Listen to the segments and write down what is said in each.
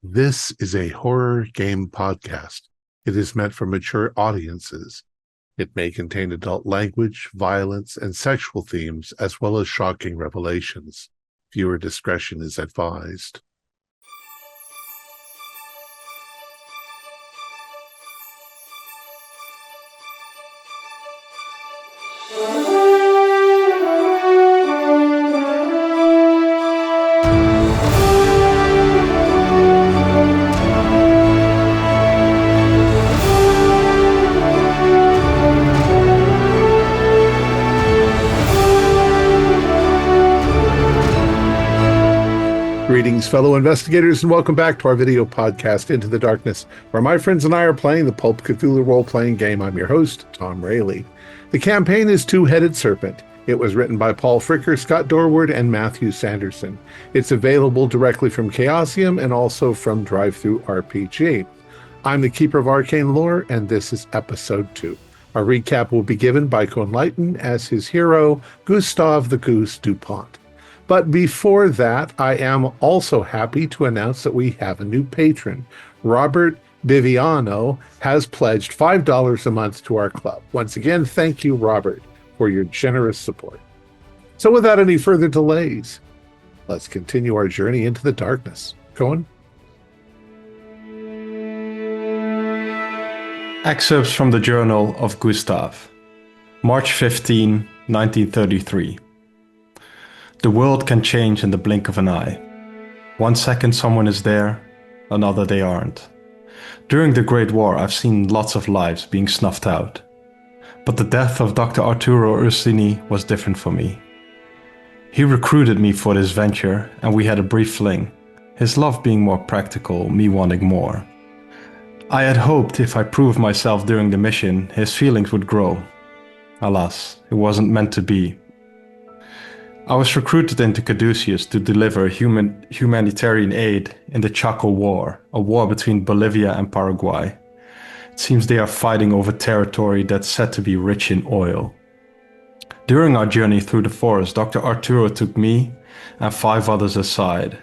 This is a horror game podcast. It is meant for mature audiences. It may contain adult language, violence, and sexual themes, as well as shocking revelations. Viewer discretion is advised. Greetings, fellow investigators, and welcome back to our video podcast, Into the Darkness, where my friends and I are playing the Pulp Cthulhu role-playing game. I'm your host, Thom Raley. The campaign is Two Headed Serpent. It was written by Paul Fricker, Scott Dorward, and Mathew Sanderson. It's available directly from Chaosium and also from Drive-Thru RPG. I'm the Keeper of Arcane Lore, and this is Episode 2. Our recap will be given by Conlighton as his hero, Gustav the Goose DuPont. But before that, I am also happy to announce that we have a new patron. Robert Biviano has pledged $5 a month to our club. Once again, thank you, Robert, for your generous support. So without any further delays, let's continue our journey into the darkness. Cohen? Excerpts from the Journal of Gustav, March 15, 1933. The world can change in the blink of an eye. 1 second someone is there, another they aren't. During the Great War, I've seen lots of lives being snuffed out. But the death of Dr. Arturo Ursini was different for me. He recruited me for this venture, and we had a brief fling, his love being more practical, me wanting more. I had hoped if I proved myself during the mission, his feelings would grow. Alas, it wasn't meant to be. I was recruited into Caduceus to deliver humanitarian aid in the Chaco War, a war between Bolivia and Paraguay. It seems they are fighting over territory that's said to be rich in oil. During our journey through the forest, Dr. Arturo took me and 5 others aside.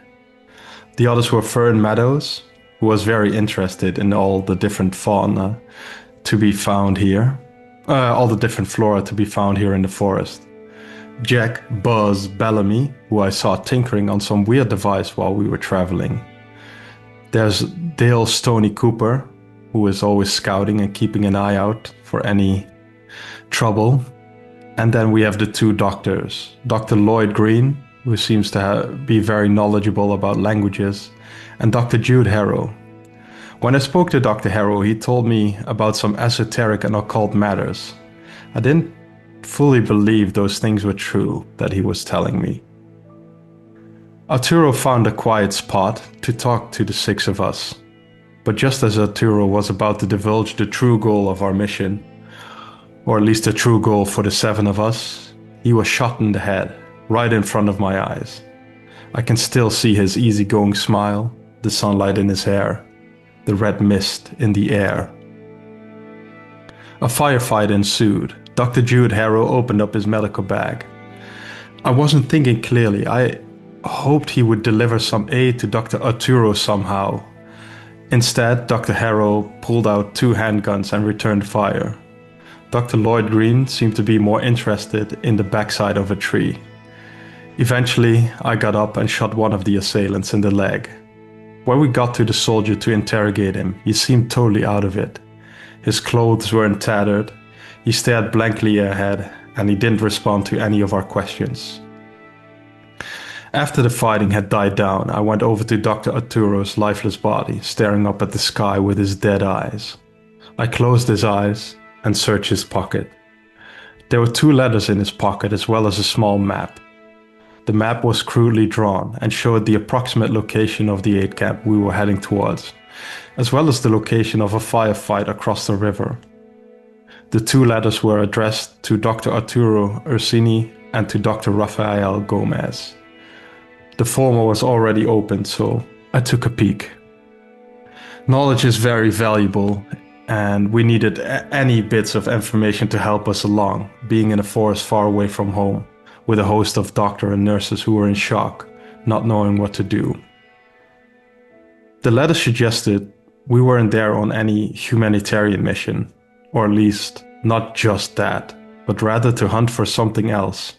The others were Fern Meadows, who was very interested in all the different fauna to be found here, all the different flora to be found here in the forest. Jack Buzz Bellamy, who I saw tinkering on some weird device while we were traveling. There's Dale Stoney Cooper, who is always scouting and keeping an eye out for any trouble. And then we have the 2 doctors, Dr. Lloyd Green, who seems to be very knowledgeable about languages, and Dr. Jude Harrow. When I spoke to Dr. Harrow, he told me about some esoteric and occult matters. I didn't fully believe those things were true that he was telling me. Arturo found a quiet spot to talk to the 6 of us. But just as Arturo was about to divulge the true goal of our mission, or at least the true goal for the 7 of us, he was shot in the head, right in front of my eyes. I can still see his easygoing smile, the sunlight in his hair, the red mist in the air. A firefight ensued. Dr. Jude Harrow opened up his medical bag. I wasn't thinking clearly. I hoped he would deliver some aid to Dr. Arturo somehow. Instead, Dr. Harrow pulled out 2 handguns and returned fire. Dr. Lloyd Green seemed to be more interested in the backside of a tree. Eventually, I got up and shot one of the assailants in the leg. When we got to the soldier to interrogate him, he seemed totally out of it. His clothes were tattered. He stared blankly ahead, and he didn't respond to any of our questions. After the fighting had died down, I went over to Dr. Arturo's lifeless body, staring up at the sky with his dead eyes. I closed his eyes and searched his pocket. There were 2 letters in his pocket, as well as a small map. The map was crudely drawn and showed the approximate location of the aid camp we were heading towards, as well as the location of a firefight across the river. The 2 letters were addressed to Dr. Arturo Ursini and to Dr. Rafael Gomez. The former was already opened, so I took a peek. Knowledge is very valuable, and we needed any bits of information to help us along, being in a forest far away from home, with a host of doctors and nurses who were in shock, not knowing what to do. The letter suggested we weren't there on any humanitarian mission, or at least not just that, but rather to hunt for something else,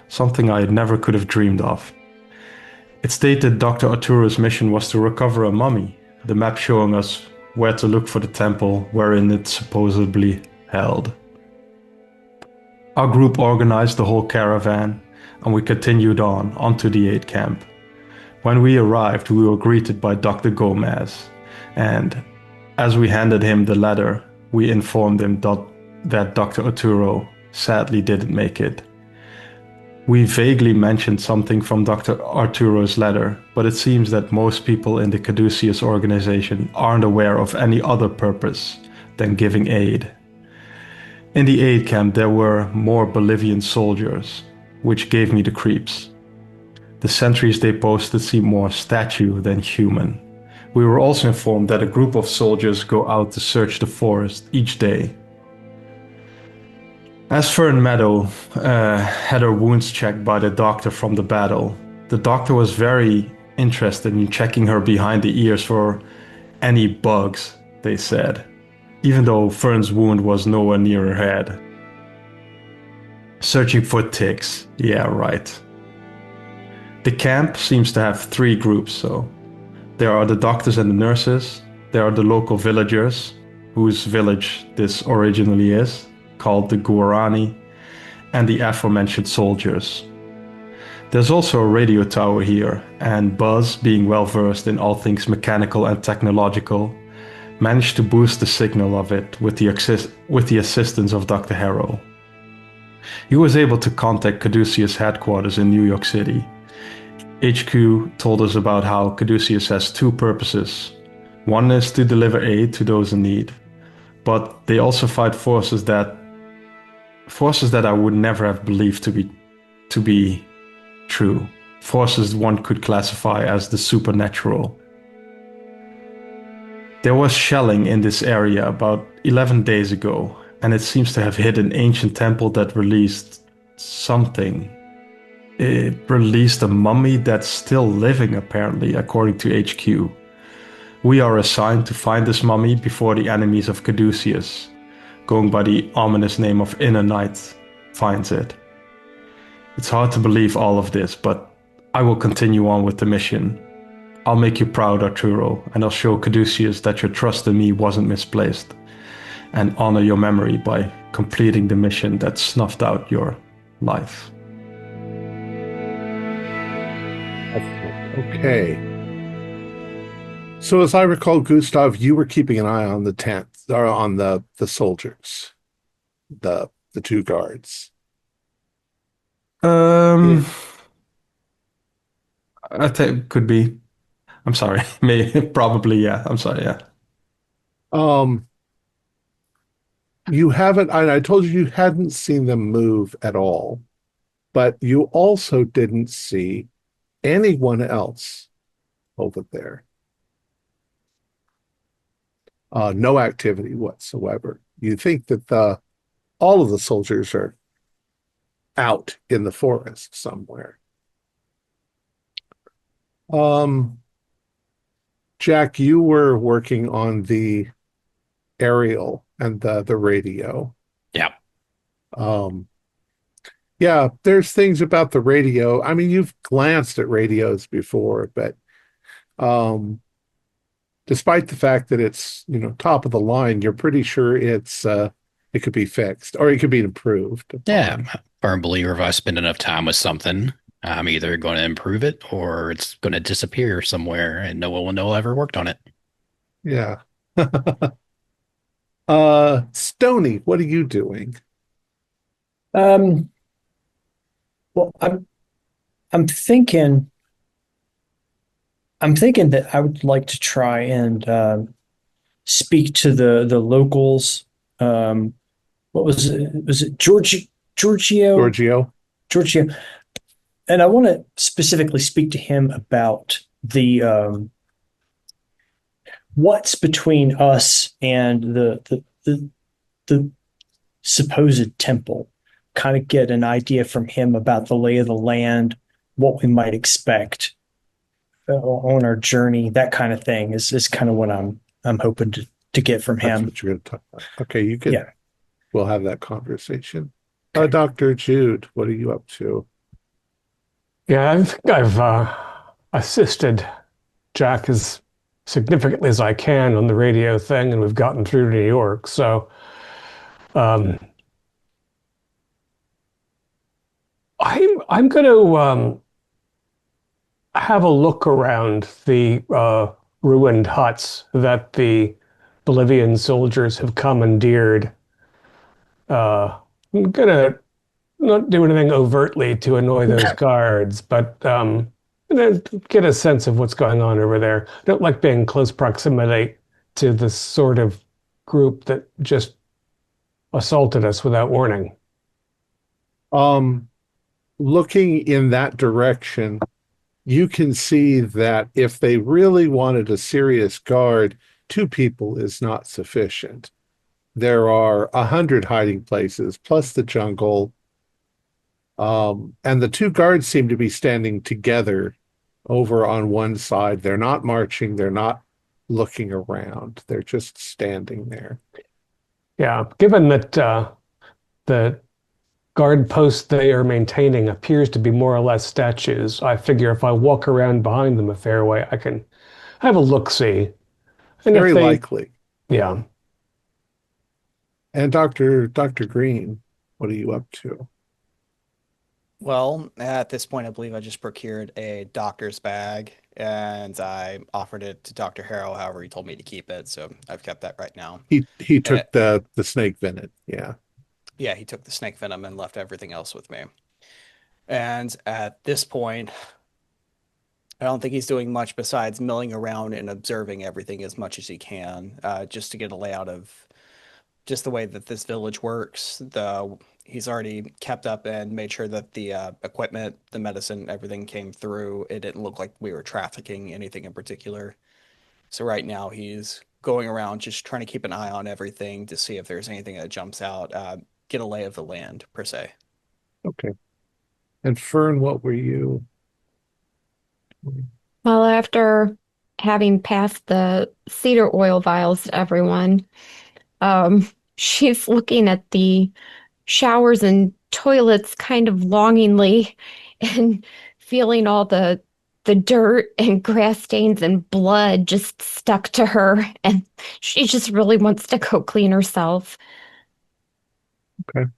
something I never could have dreamed of. It stated Dr. Arturo's mission was to recover a mummy, the map showing us where to look for the temple wherein it supposedly held. Our group organized the whole caravan, and we continued on onto the aid camp. When we arrived, we were greeted by Dr. Gomez, and as we handed him the letter, we informed him that Dr. Arturo sadly didn't make it. We vaguely mentioned something from Dr. Arturo's letter, but it seems that most people in the Caduceus organization aren't aware of any other purpose than giving aid. In the aid camp there were more Bolivian soldiers, which gave me the creeps. The sentries they posted seemed more statue than human. We were also informed that a group of soldiers go out to search the forest each day. As Fern Meadow had her wounds checked by the doctor from the battle, the doctor was very interested in checking her behind the ears for any bugs, they said, even though Fern's wound was nowhere near her head. Searching for ticks, yeah, right. The camp seems to have 3 groups, so there are the doctors and the nurses, there are the local villagers, whose village this originally is, called the Guarani, and the aforementioned soldiers. There's also a radio tower here, and Buzz, being well versed in all things mechanical and technological, managed to boost the signal of it with the assistance of Dr. Harrow. He was able to contact Caduceus headquarters in New York City. HQ told us about how Caduceus has 2 purposes. One is to deliver aid to those in need, but they also fight forces that I would never have believed to be true. Forces one could classify as the supernatural. There was shelling in this area about 11 days ago, and it seems to have hit an ancient temple that released something. It released a mummy that's still living, apparently, according to HQ. We are assigned to find this mummy before the enemies of Caduceus, going by the ominous name of Inner Night, finds it. It's hard to believe all of this, but I will continue on with the mission. I'll make you proud, Arturo, and I'll show Caduceus that your trust in me wasn't misplaced, and honor your memory by completing the mission that snuffed out your life. Okay. So as I recall, Gustav, you were keeping an eye on the tent, or on the soldiers, the 2 guards. I think could be. I'm sorry. Maybe, probably, yeah. I'm sorry, yeah. You haven't, I told you hadn't seen them move at all, but you also didn't see anyone else over there. No activity whatsoever. You think that all of the soldiers are out in the forest somewhere. Jack, you were working on the aerial and the radio. Yeah. Yeah, there's things about the radio. I mean, you've glanced at radios before, but despite the fact that it's, top of the line, you're pretty sure it could be fixed or it could be improved upon. Yeah, I'm a firm believer if I spend enough time with something, I'm either going to improve it or it's going to disappear somewhere and no one will know I ever worked on it. Yeah. Stony, what are you doing? Well, I'm thinking that I would like to try and speak to the locals. What was it? Was it Giorgio? Giorgio. And I want to specifically speak to him about the what's between us and the supposed temple. Kind of get an idea from him about the lay of the land, what we might expect. on our journey, that kind of thing is kind of what I'm hoping to get from That's him. what you're going to talk about. Okay, you can. Yeah. We'll have that conversation. Okay. Dr. Jude, what are you up to? Yeah, I think I've assisted Jack as significantly as I can on the radio thing, and we've gotten through to New York. So I'm going to have a look around the ruined huts that the Bolivian soldiers have commandeered. I'm going to not do anything overtly to annoy those guards, but get a sense of what's going on over there. I don't like being in close proximity to the sort of group that just assaulted us without warning. Looking in that direction, you can see that if they really wanted a serious guard, 2 people is not sufficient. There are 100 hiding places, plus the jungle. And the 2 guards seem to be standing together over on one side. They're not marching. They're not looking around. They're just standing there. Yeah, given that the guard post they are maintaining appears to be more or less statues, I figure if I walk around behind them a fair way, I can have a look-see. And Very likely. Yeah. And Dr. Green, what are you up to? Well, at this point, I believe I just procured a doctor's bag and I offered it to Dr. Harrow. However, he told me to keep it, so I've kept that right now. He took the snake venom. Yeah. Yeah, he took the snake venom and left everything else with me. And at this point, I don't think he's doing much besides milling around and observing everything as much as he can, just to get a layout of just the way that this village works. He's already kept up and made sure that the equipment, the medicine, everything came through. It didn't look like we were trafficking anything in particular. So right now he's going around just trying to keep an eye on everything to see if there's anything that jumps out, get a lay of the land, per se. Okay. And Fern, what were you? Well, after having passed the cedar oil vials to everyone, she's looking at the showers and toilets kind of longingly and feeling all the dirt and grass stains and blood just stuck to her, and she just really wants to go clean herself. Okay.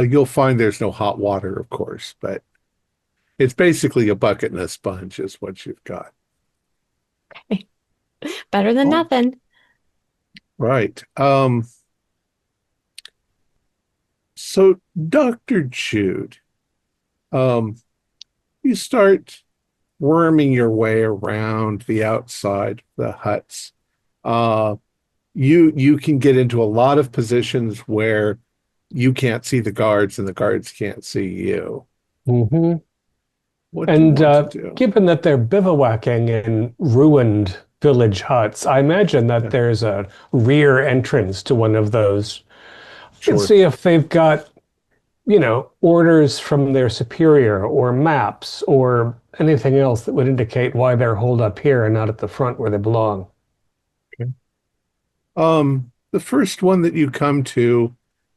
You'll find there's no hot water, of course, but it's basically a bucket and a sponge is what you've got. Okay. Better than nothing. Right. So Dr. Jude, you start worming your way around the outside, the huts. You can get into a lot of positions where you can't see the guards and the guards can't see you. Mm-hmm. What do you want to do? Given that they're bivouacking in ruined village huts, I imagine that there's a rear entrance to one of those. Sure. You can see if they've got, orders from their superior or maps or anything else that would indicate why they're holed up here and not at the front where they belong. Okay. The first one that you come to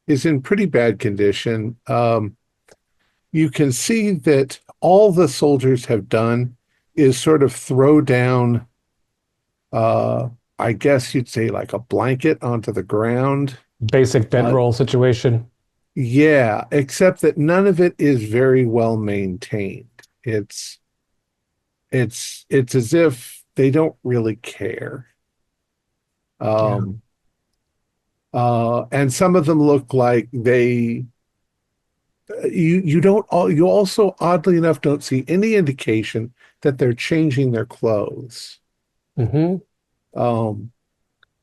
is in pretty bad condition. You can see that all the soldiers have done is sort of throw down, I guess you'd say like a blanket onto the ground. Basic bedroll situation. Yeah, except that none of it is very well maintained. It's as if they don't really care. And some of them look like you also oddly enough don't see any indication that they're changing their clothes. Mm-hmm.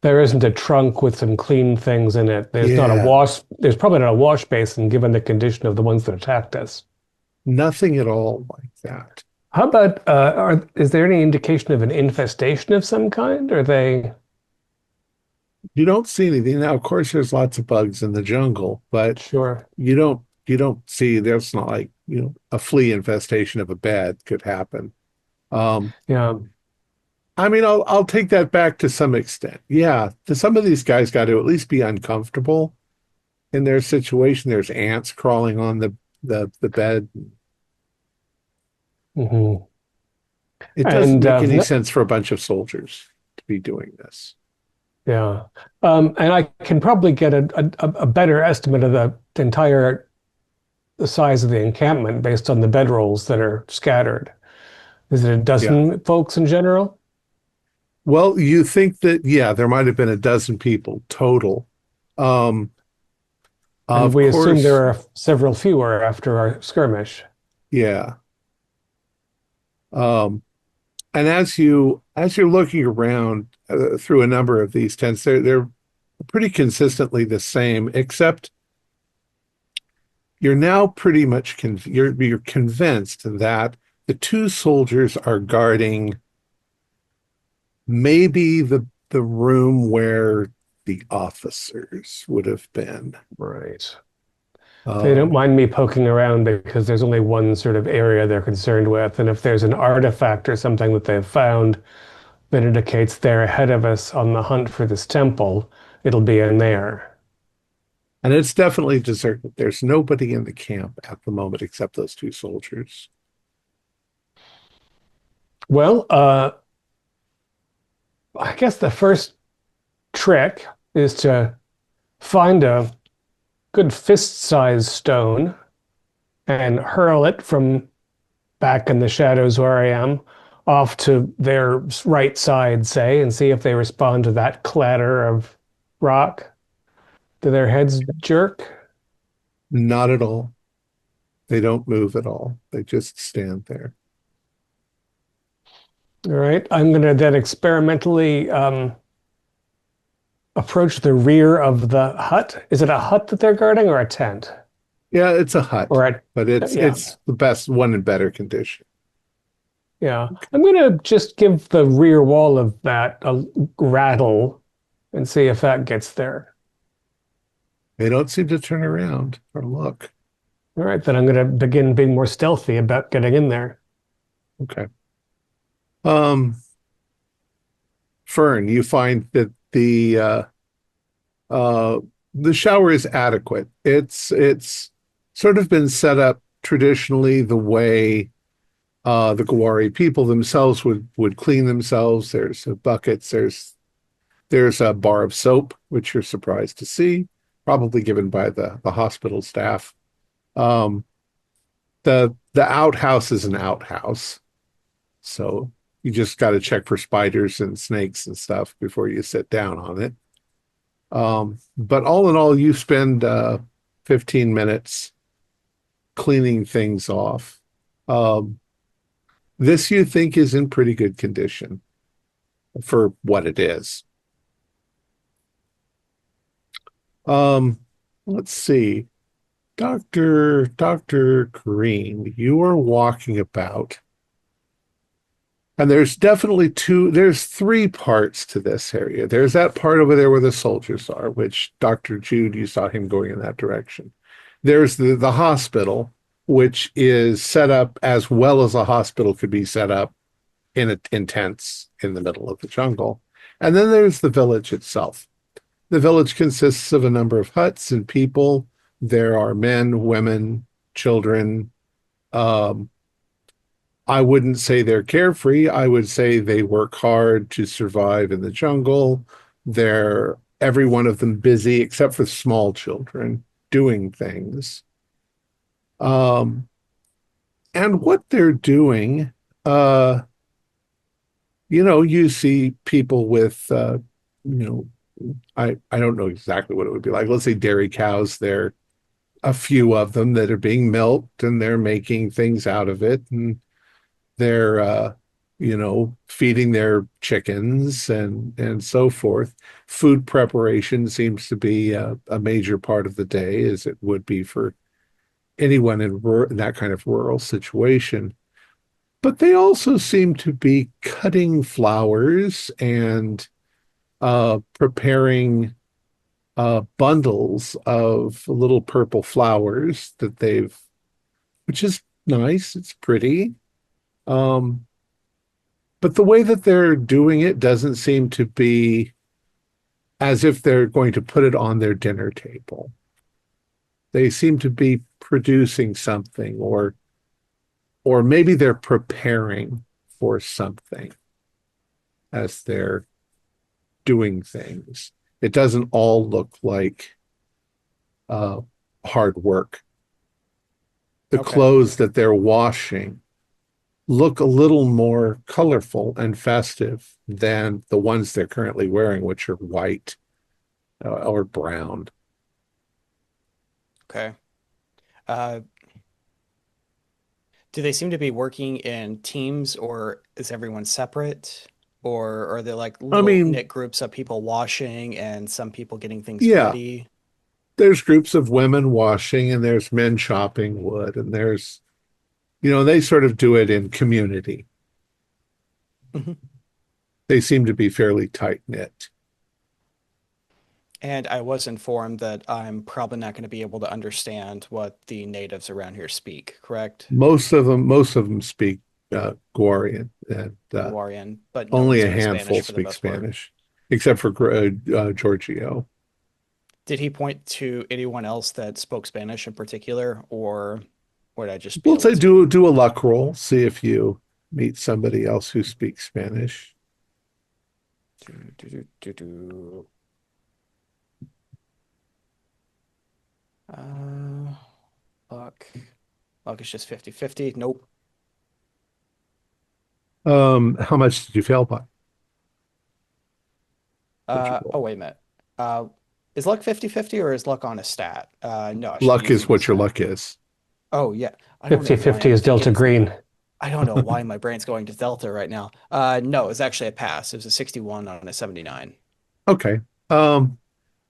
There isn't a trunk with some clean things in it. There's not a wash. There's probably not a wash basin given the condition of the ones that attacked us. Nothing at all like that. How about, is there any indication of an infestation of some kind? Are they? You don't see anything. Now, of course, there's lots of bugs in the jungle, but sure, you don't see, there's not like, a flea infestation of a bed could happen. Yeah. I mean, I'll take that back to some extent. Yeah, some of these guys got to at least be uncomfortable in their situation. There's ants crawling on the bed. Hmm. It doesn't And make any sense for a bunch of soldiers to be doing this. yeah. And I can probably get a better estimate of the size of the encampment based on the bedrolls that are scattered. Is it a Yeah. dozen folks in general? Well, you think that, yeah, there might have been a dozen people total. Um, And of we assume course, there are several fewer after our skirmish. yeah. Um, and as you're looking around through a number of these tents, they're pretty consistently the same, except you're now pretty much you're convinced that the two soldiers are guarding maybe the room where the officers would have been. Right. They don't Um, mind me poking around because there's only one sort of area they're concerned with. And if there's an artifact or something that they've found that indicates they're ahead of us on the hunt for this temple, it'll be in there. and it's definitely deserted. There's nobody in the camp at the moment except those two soldiers. Well, I guess the first trick is to find a good fist-sized stone and hurl it from back in the shadows where I am off to their right side, say, and see if they respond to that clatter of rock. Do their heads jerk? Not at all. They don't move at all. They just stand there. All right. I'm going to then experimentally approach the rear of the hut. Is it a hut that they're guarding or a tent? Yeah, it's a hut, Or a, but yeah. it's the best one in better condition. Yeah. I'm going to just give the rear wall of that a rattle and see if that gets there. They don't seem to turn around or look. All right, then I'm going to begin being more stealthy about getting in there. Okay. Fern, you find that the shower is adequate. It's sort of been set up traditionally the way the Gawari people themselves would clean themselves. There's buckets. There's a bar of soap, which you're surprised to see, probably given by the hospital staff. Um, the outhouse is an outhouse, so you just got to check for spiders and snakes and stuff before you sit down on it. But all in all, you spend 15 minutes cleaning things off. This you think is in pretty good condition for what it is. Let's see. Dr. Green, you are walking about. And there's three parts to this area. There's that part over there where the soldiers are, which Dr. Jude, you saw him going in that direction. There's the hospital, which is set up as well as a hospital could be set up in tents in the middle of the jungle. And then there's the village itself. The village consists of a number of huts and people. There are men, women, children. I wouldn't say they're carefree. I would say they work hard to survive in the jungle. They're every one of them busy, except for small children, doing things. And what they're doing, you see people with, I don't know exactly what it would be like. Let's say dairy cows. There are a few of them that are being milked, and they're making things out of it, and they're feeding their chickens and so forth. Food preparation seems to be a major part of the day, as it would be for anyone in that kind of rural situation. But they also seem to be cutting flowers and preparing bundles of little purple flowers which is nice. It's pretty. but the way that they're doing it doesn't seem to be as if they're going to put it on their dinner table. They seem to be producing something, or maybe they're preparing for something as they're doing things. It doesn't all look like hard work. The Okay. clothes that they're washing look a little more colorful and festive than the ones they're currently wearing, which are white or brown. Okay. Uh, do they seem to be working in teams, or is everyone separate? Or are there like I little mean, knit groups of people washing and some people getting things yeah, ready? there's groups of women washing and there's men chopping wood, and there's, they sort of do it in community. Mhm. They seem to be fairly tight knit. And I was informed that I'm probably not going to be able to understand what the natives around here speak, correct? Most of them speak Gorian, and Guardian, but no one only a speaks handful Spanish for the speak most part. Spanish, except for Giorgio. Did he point to anyone else that spoke Spanish in particular, or would I just be We'll able say to? do a luck roll, see if you meet somebody else who speaks Spanish. Do, do, do, do, do. Uh, luck. Luck is just 50-50. Nope. How much did you fail by? What'd you Oh, roll? wait a minute. Uh, is luck 50-50 or is luck on a stat? No, I should be Luck is using the what your stat. luck is. Oh, yeah. I don't know why 50-50 I'm is Delta thinking. Green. I don't know why my brain's going to Delta right now. No, it's actually a pass. It was a 61 on a 79. Okay.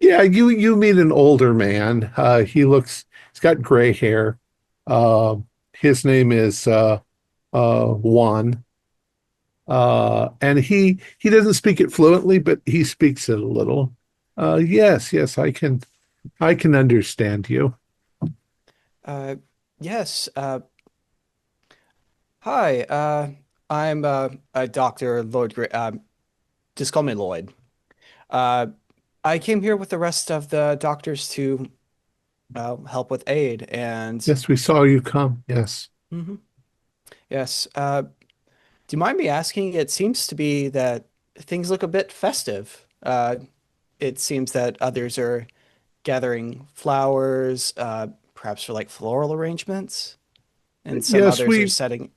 Yeah, you meet an older man. He's got gray hair. Uh, his name is Juan. And he doesn't speak it fluently, but he speaks it a little. Yes, I can understand you. Uh, yes. Hi. I'm Dr. Lloyd. Just call me Lloyd. Uh, I came here with the rest of the doctors to help with aid, and Yes, we saw you come. Yes. Mhm. Yes. Do you mind me asking? It seems to be that things look a bit festive. It seems that others are gathering flowers, perhaps for like floral arrangements, and some Yes, others are we setting.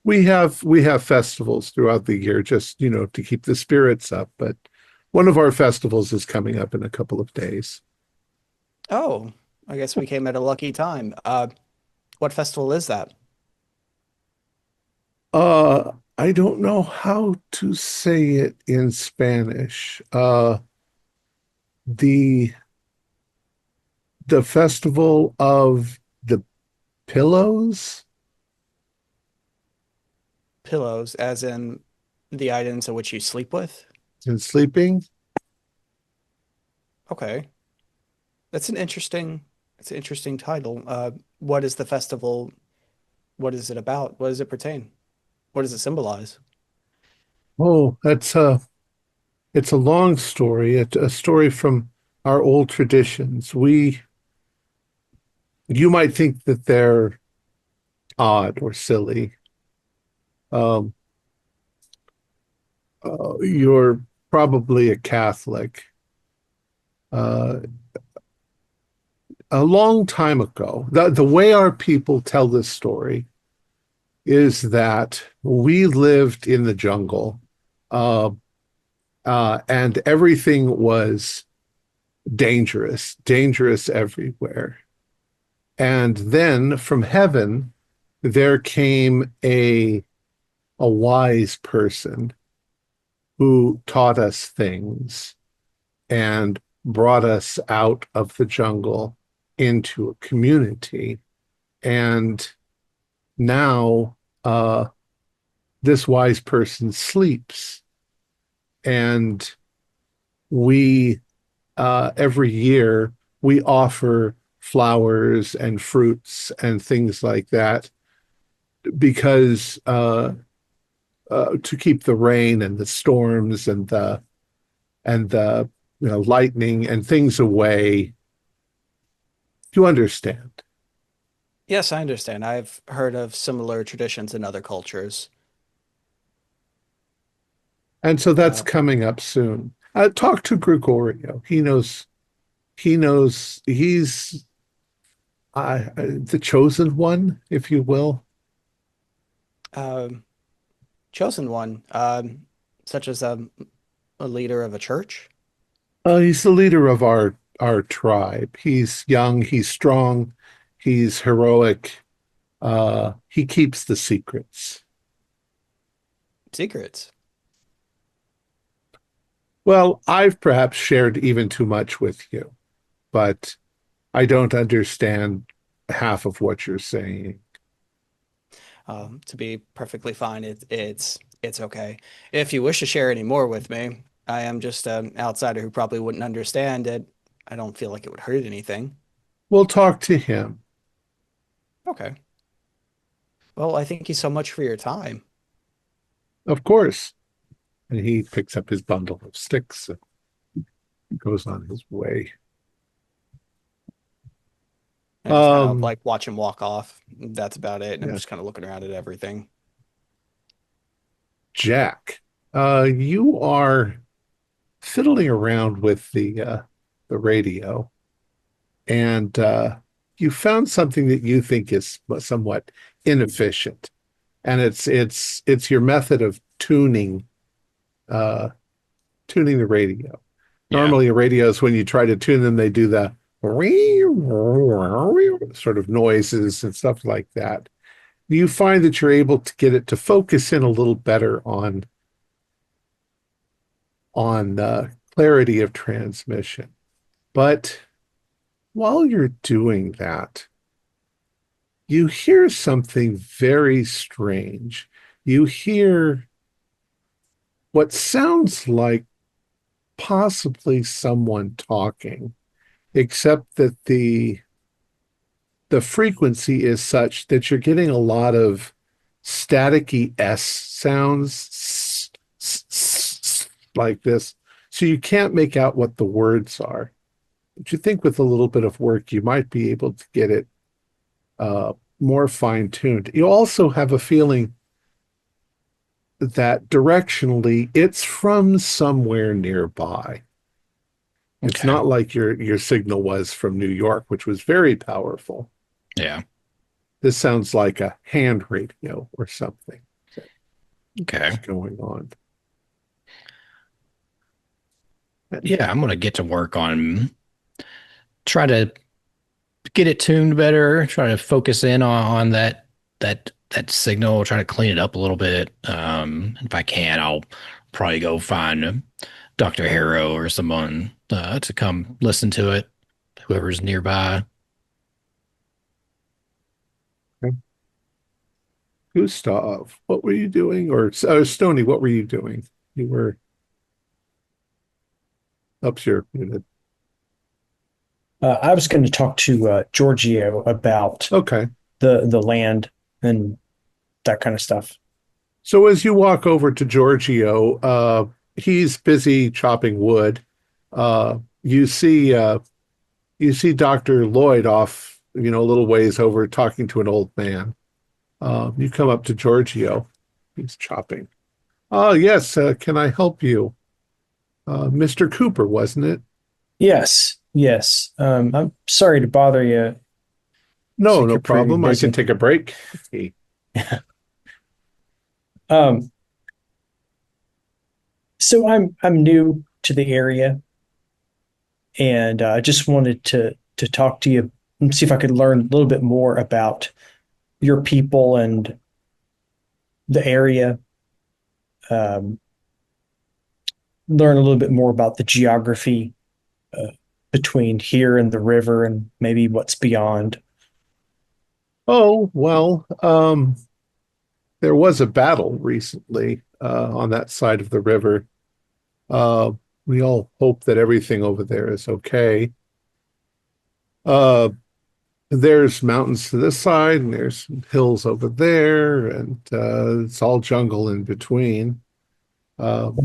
we have festivals throughout the year, just to keep the spirits up. But one of our festivals is coming up in a couple of days. Oh, I guess we came at a lucky time. What festival is that? I don't know how to say it in Spanish. The the festival of the pillows Pillows, as in the items in which you sleep with? and sleeping. Okay, that's an interesting title. What is the festival? What is it about? What does it pertain? What does it symbolize? Oh, it's a long story. It's a story from our old traditions. You might think that they're odd or silly. Um, you're probably a Catholic. Uh, a long time ago, the way our people tell this story is that we lived in the jungle, uh, and everything was dangerous everywhere. And then from heaven, there came a wise person who taught us things and brought us out of the jungle into a community. And now this wise person sleeps, and we every year we offer flowers and fruits and things like that because to keep the rain and the storms and the lightning and things away. You understand? Yes, I understand. I've heard of similar traditions in other cultures. And so that's Uh, coming up soon. Talk to Gregorio. He knows. He knows. He's the chosen one, if you will. um, Chosen one, such as a leader of a church. He's the leader of our tribe. He's young. He's strong. He's heroic. He keeps the secrets. Secrets. Well, I've perhaps shared even too much with you, but I don't understand half of what you're saying. To be perfectly fine, it's okay. If you wish to share any more with me, I am just an outsider who probably wouldn't understand it. I don't feel like it would hurt anything. We'll talk to him. Okay. Well, I thank you so much for your time. Of course. And he picks up his bundle of sticks and goes on his way. I just kind of like watch him walk off. That's about it. And I'm Yeah. just kind of looking around at everything. Jack, you are fiddling around with the radio, and you found something that you think is somewhat inefficient, and it's your method of tuning the radio. Yeah. Normally, a radio is when you try to tune them, they do the sort of noises and stuff like that. You find that you're able to get it to focus in a little better on clarity of transmission. But while you're doing that, you hear something very strange. You hear what sounds like possibly someone talking, except that the frequency is such that you're getting a lot of staticky S sounds like this. So you can't make out what the words are. But you think with a little bit of work, you might be able to get it more fine-tuned. You also have a feeling that directionally it's from somewhere nearby. It's Okay. not like your signal was from New York, which was very powerful. Yeah. This sounds like a hand radio or something Okay. that's going on. Yeah, I'm gonna get to work on try to get it tuned better, try to focus in on that signal, try to clean it up a little bit. If I can, I'll probably go find Dr. Harrow or someone to come listen to it, whoever's nearby. Gustav, what were you doing? Or Stony, what were you doing? You were up here. I was going to talk to Giorgio about Okay. the land and that kind of stuff. So as you walk over to Giorgio, he's busy chopping wood. You see Dr. Lloyd off, a little ways over talking to an old man. You come up to Giorgio. He's chopping. Oh, yes. Can I help you? Mr. Cooper, wasn't it? Yes, yes. I'm sorry to bother you. No, Think no you're pretty problem. I busy. can take a break. So I'm new to the area, and I just wanted to talk to you and see if I could learn a little bit more about your people and the area. Learn a little bit more about the geography between here and the river, and maybe what's beyond. Oh, well, there was a battle recently on that side of the river. We all hope that everything over there is okay. there's mountains to this side and there's hills over there, and it's all jungle in between. Why?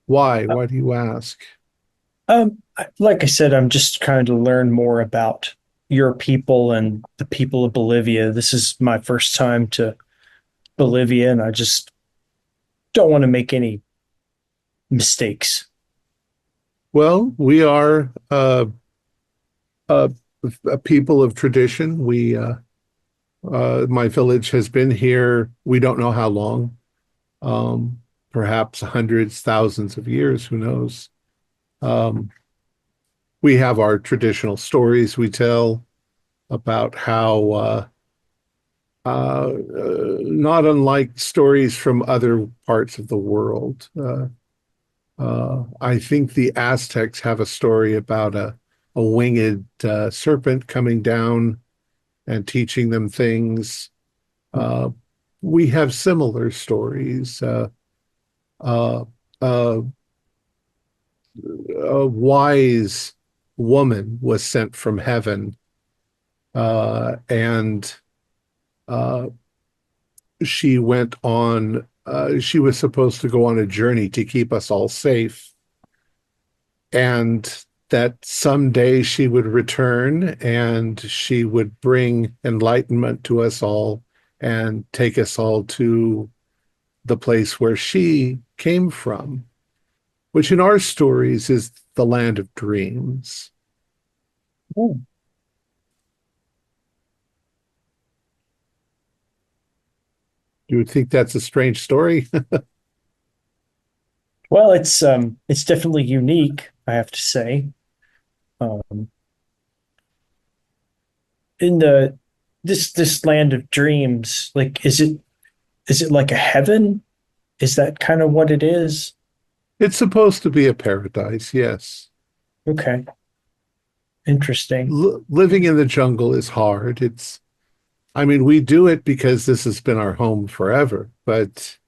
Why do you ask? Like I said, I'm just trying to learn more about your people and the people of Bolivia. This is my first time to Bolivia, and I just don't want to make any mistakes. Well, we are a people of tradition. My village has been here. We don't know how long, perhaps hundreds, thousands of years. Who knows? We have our traditional stories we tell about how, not unlike stories from other parts of the world. I think the Aztecs have a story about a winged serpent coming down and teaching them things. We have similar stories. A wise woman was sent from heaven, and she went on. She was supposed to go on a journey to keep us all safe, and that someday she would return and she would bring enlightenment to us all and take us all to the place where she came from, which in our stories is the land of dreams. Oh. You would think that's a strange story. Well, it's definitely unique, I have to say. In this land of dreams, like is it like a heaven? Is that kind of what it is? It's supposed to be a paradise, yes. Okay. Interesting. Living in the jungle is hard. I mean, we do it because this has been our home forever, but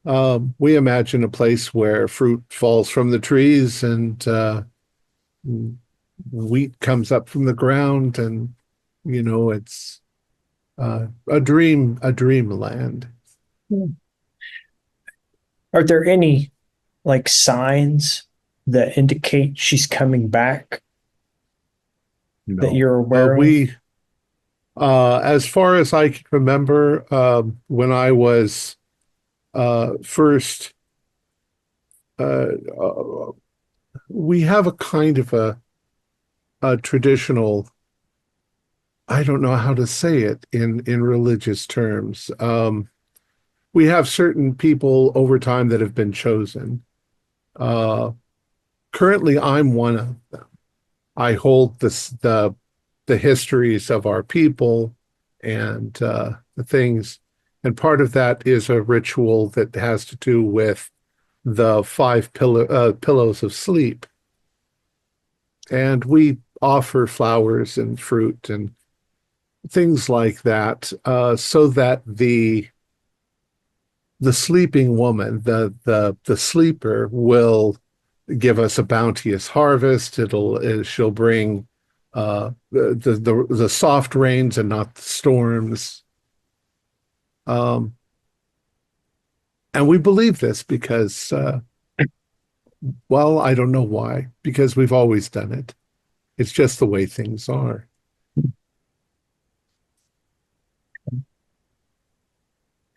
we imagine a place where fruit falls from the trees and wheat comes up from the ground, and it's a dreamland. Are there any like signs that indicate she's coming back that you're aware of? As far as I can remember, when I was first, we have a kind of a traditional, I don't know how to say it in religious terms. We have certain people over time that have been chosen. Currently, I'm one of them. I hold the histories of our people and the things. And part of that is a ritual that has to do with the five pillows of sleep. And we offer flowers and fruit and things like that, so that the sleeping woman, the sleeper, will give us a bounteous harvest. She'll bring the soft rains and not the storms. And we believe this because, well, I don't know why, because we've always done it. It's just the way things are.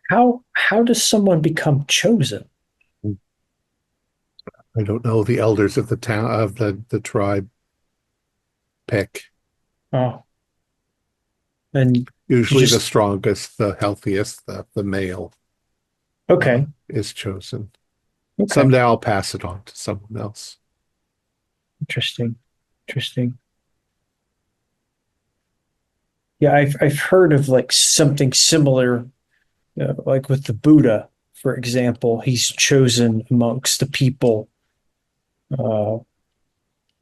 How does someone become chosen? I don't know. The elders of the town, of the tribe, pick. Oh. And Usually the strongest, the healthiest, the male okay. Is chosen. Okay. Someday I'll pass it on to someone else. Interesting. Yeah, I've heard of like something similar, like with the Buddha, for example. He's chosen amongst the people.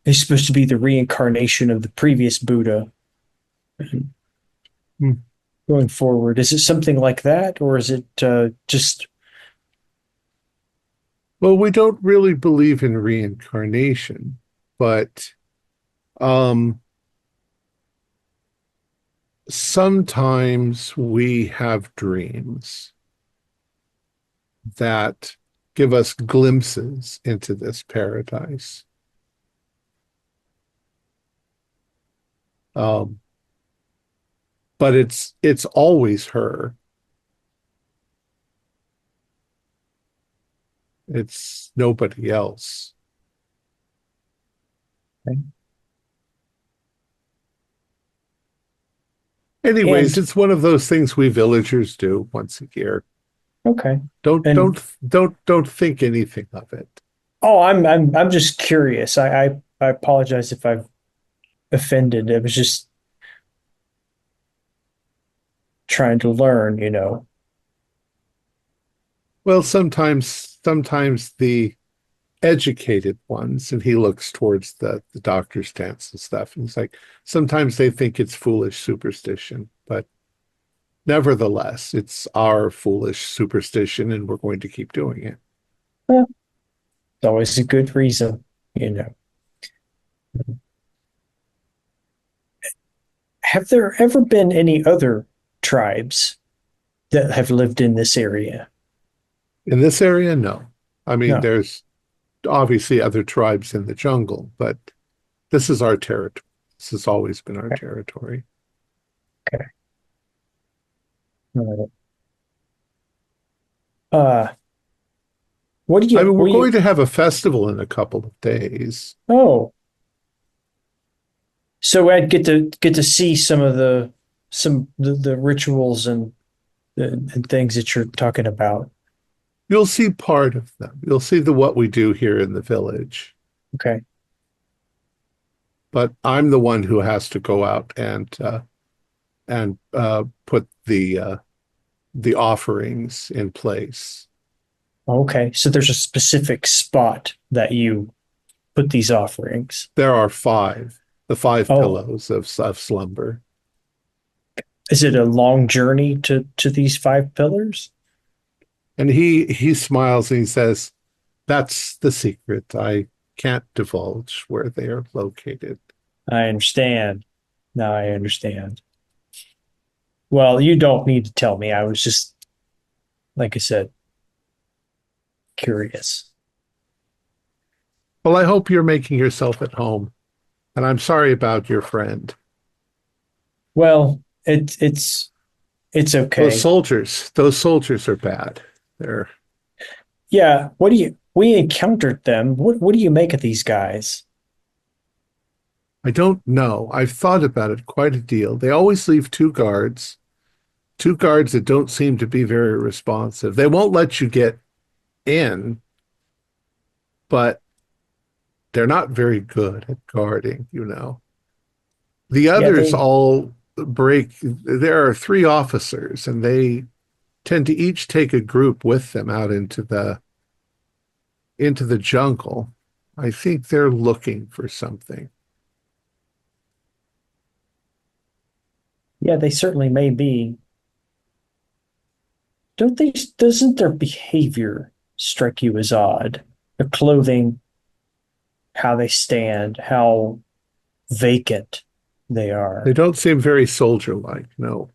He's supposed to be the reincarnation of the previous Buddha. Going forward, is it something like that, or is it just? Well, we don't really believe in reincarnation, but Um, Sometimes we have dreams that give us glimpses into this paradise. Um, but it's always her. It's nobody else. Okay. Anyways, And it's one of those things we villagers do once a year. okay. Don't And don't don't think anything of it. oh, I'm just curious. I apologize if I've offended. It was just trying to learn, you know. Well, sometimes the educated ones, and he looks towards the doctor's stance and stuff, and he's like, sometimes they think it's foolish superstition, but nevertheless, it's our foolish superstition, and we're going to keep doing it. Well, it's always a good reason, you know. Have there ever been any other tribes that have lived in this area? In this area, no. I mean, No. there's obviously other tribes in the jungle, but this is our territory. This has always been our territory. Okay. All right. Uh, what do you, I mean, what we're do you, going to have a festival in a couple of days. oh, so I'd get to see some of the rituals and things that you're talking about. You'll see part of them. You'll see what we do here in the village. Okay. But I'm the one who has to go out and put the offerings in place. Okay. So there's a specific spot that you put these offerings. There are the five Oh. pillows of slumber. Is it a long journey to these five pillars? And he smiles and he says, "That's the secret. I can't divulge where they are located." I understand. Now I understand. Well, you don't need to tell me. I was just, like I said, curious. Well, I hope you're making yourself at home. And I'm sorry about your friend. Well, it's okay. Those soldiers are bad. They're Yeah, we encountered them. What do you make of these guys? I don't know. I've thought about it quite a deal. They always leave two guards that don't seem to be very responsive. They won't let you get in, but they're not very good at guarding, you know. The Yeah, others they all break. There are three officers, and they tend to each take a group with them out into the jungle. I think they're looking for something. yeah, they certainly may be. Doesn't their behavior strike you as odd? Their clothing, how they stand, how vacant they are. They don't seem very soldier-like, no.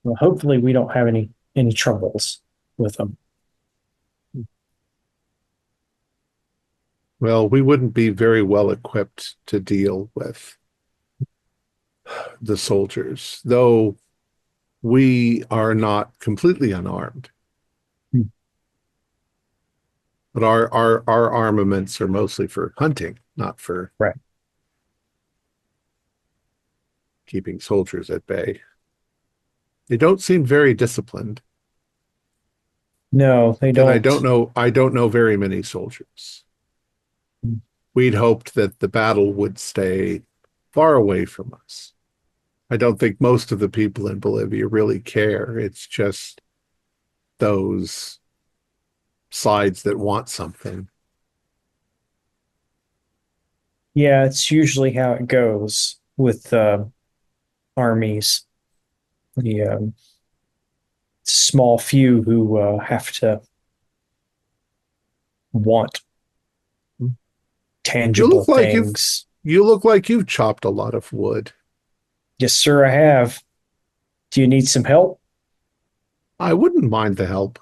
Well, hopefully we don't have any troubles with them. Well, we wouldn't be very well equipped to deal with the soldiers, though we are not completely unarmed. Hmm. But our armaments are mostly for hunting, not for Right. keeping soldiers at bay. They don't seem very disciplined. No, they And don't. I don't know very many soldiers. Hmm. We'd hoped that the battle would stay far away from us. I don't think most of the people in Bolivia really care. It's just those sides that want something. Yeah, it's usually how it goes with armies. The small few who have to want You tangible look like things. you look like you've chopped a lot of wood. Yes, sir, I have. Do you need some help? I wouldn't mind the help.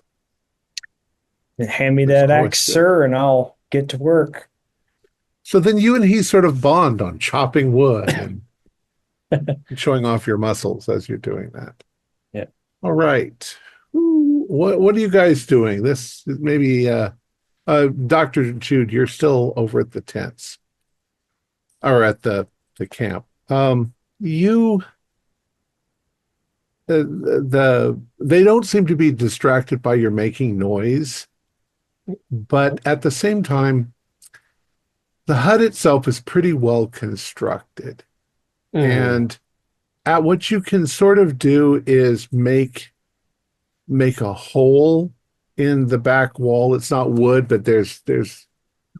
Then hand me That's that always axe, good. sir, and I'll get to work. So then you and he sort of bond on chopping wood and showing off your muscles as you're doing that. Yeah. All right. What are you guys doing? This maybe Dr. Jude, you're still over at the tents or at the camp. You they don't seem to be distracted by your making noise, but at the same time, the hut itself is pretty well constructed. And what you can sort of do is make a hole in the back wall. It's not wood, but there's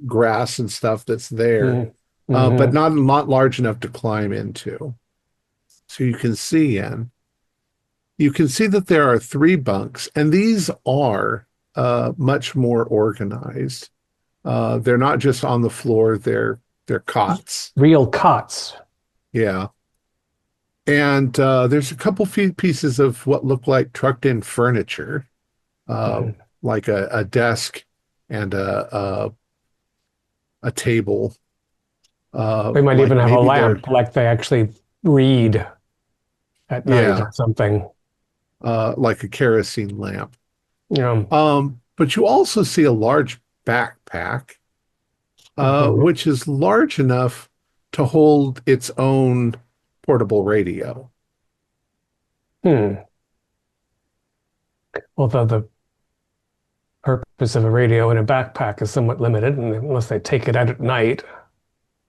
grass and stuff that's there, but not large enough to climb into. So you can see in. You can see that there are 3 bunks, and these are much more organized. They're not just on the floor; they're cots. Real cots. Yeah. And there's a couple few pieces of what look like trucked in furniture, like a desk and a table. They might like even have a maybe lamp, like they actually read at night Yeah. or something. Like a kerosene lamp. Yeah. But you also see a large backpack, which is large enough to hold its own portable radio. Although the purpose of a radio in a backpack is somewhat limited, and unless they take it out at night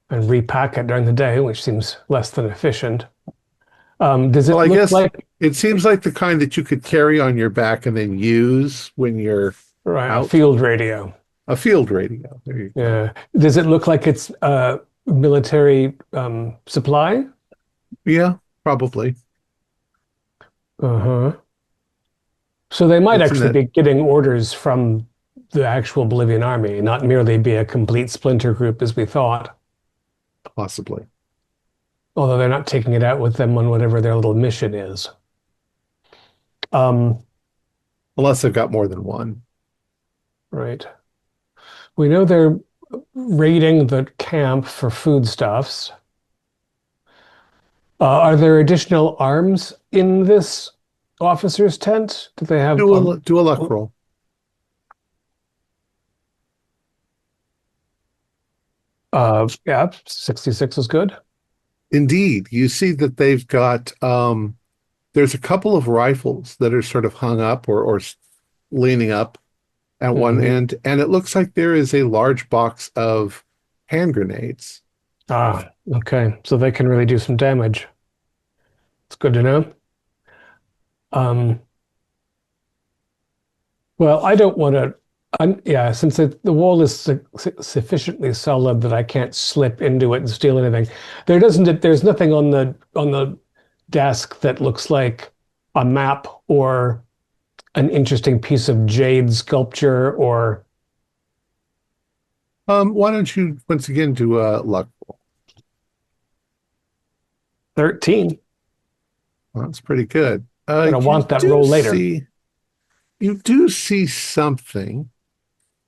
and repack it during the day, which seems less than efficient. Does it Well, I look guess like it seems like the kind that you could carry on your back and then use when you're a out. field radio? A field radio. There you go. Yeah. Does it look like it's military supply? Yeah, probably. So they might Isn't actually it- be getting orders from the actual Bolivian army, not merely be a complete splinter group as we thought. Possibly. Although they're not taking it out with them on whatever their little mission is. Unless they've got more than one. Right. We know they're raiding the camp for foodstuffs. Are there additional arms in this officer's tent? Do they have Do a luck roll. Yeah, 66 is good. Indeed, you see that they've got there's a couple of rifles that are sort of hung up or leaning up at one end, and it looks like there is a large box of hand grenades. Okay. So they can really do some damage. It's good to know. Well, I don't want to. Since the wall is sufficiently solid that I can't slip into it and steal anything. There's nothing on the desk that looks like a map or an interesting piece of jade sculpture or. Why don't you once again do a luck roll? 13. Well, that's pretty good. I want that roll later. You do see something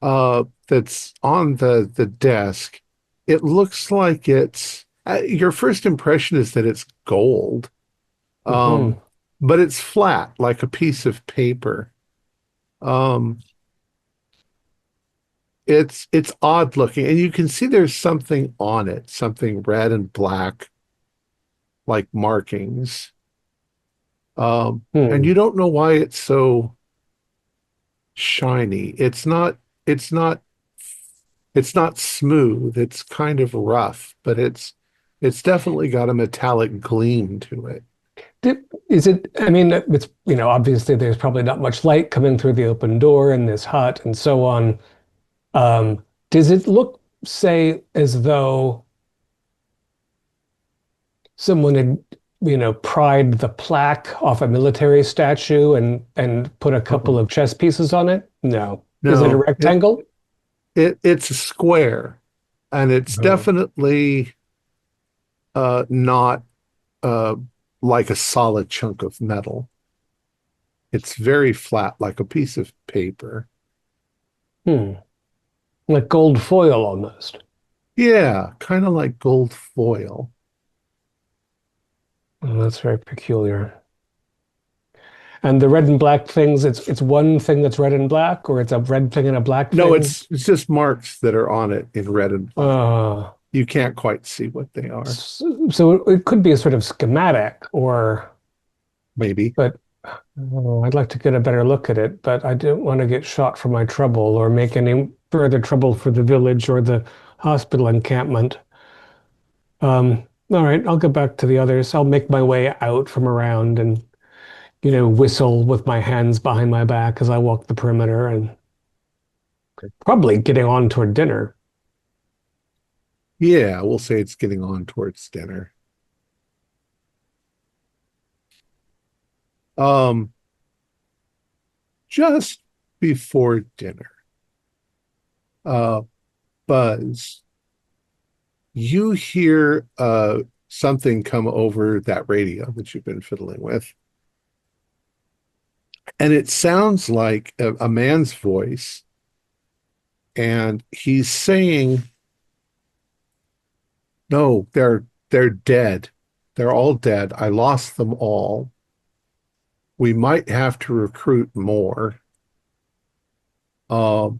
that's on the desk. It looks like it's your first impression is that it's gold, but it's flat like a piece of paper. It's odd looking, and you can see there's something on it, something red and black, like markings. And you don't know why it's so shiny. It's not smooth. It's kind of rough, but it's definitely got a metallic gleam to it. Is it, I mean, it's, obviously there's probably not much light coming through the open door in this hut and so on. Does it look, say, as though someone had, pried the plaque off a military statue and put a couple of chess pieces on it? No. Is it a rectangle? It's a square, and it's definitely not like a solid chunk of metal. It's very flat, like a piece of paper. Like gold foil almost. Yeah, kind of like gold foil. Oh, that's very peculiar. And the red and black things, it's one thing that's red and black, or it's a red thing and a black No, thing? it's just marks that are on it in red and black. Uh, You can't quite see what they are, so it could be a sort of schematic, or, maybe. but I'd like to get a better look at it, but I don't want to get shot for my trouble or make any further trouble for the village or the hospital encampment. All right, I'll go back to the others. I'll make my way out from around and, whistle with my hands behind my back as I walk the perimeter and probably getting on toward dinner. Yeah, we'll say it's getting on towards dinner. Just before dinner, Buzz, you hear something come over that radio that you've been fiddling with. And it sounds like a man's voice. And he's saying, no, they're dead. They're all dead. I lost them all. We might have to recruit more. And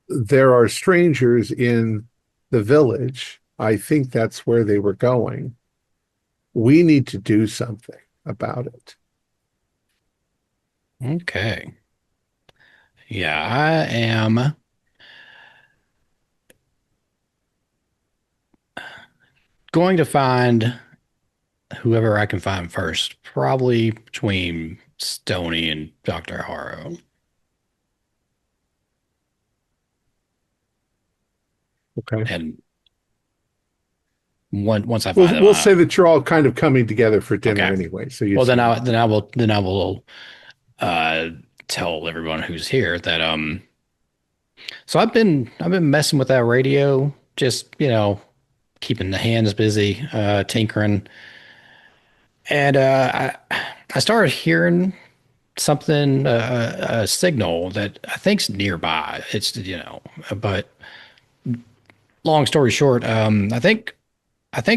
there are strangers in the village. I think that's where they were going. We need to do something about it. Okay. Yeah, I am going to find whoever I can find first, probably between Stony and Dr. Harrow. Okay. And once I find them, We'll say that you're all kind of coming together for dinner Okay. anyway. So you well, then I will tell everyone who's here that so I've been messing with that radio, just keeping the hands busy, tinkering, and I started hearing something, a signal that I think's nearby. It's but long story short, I think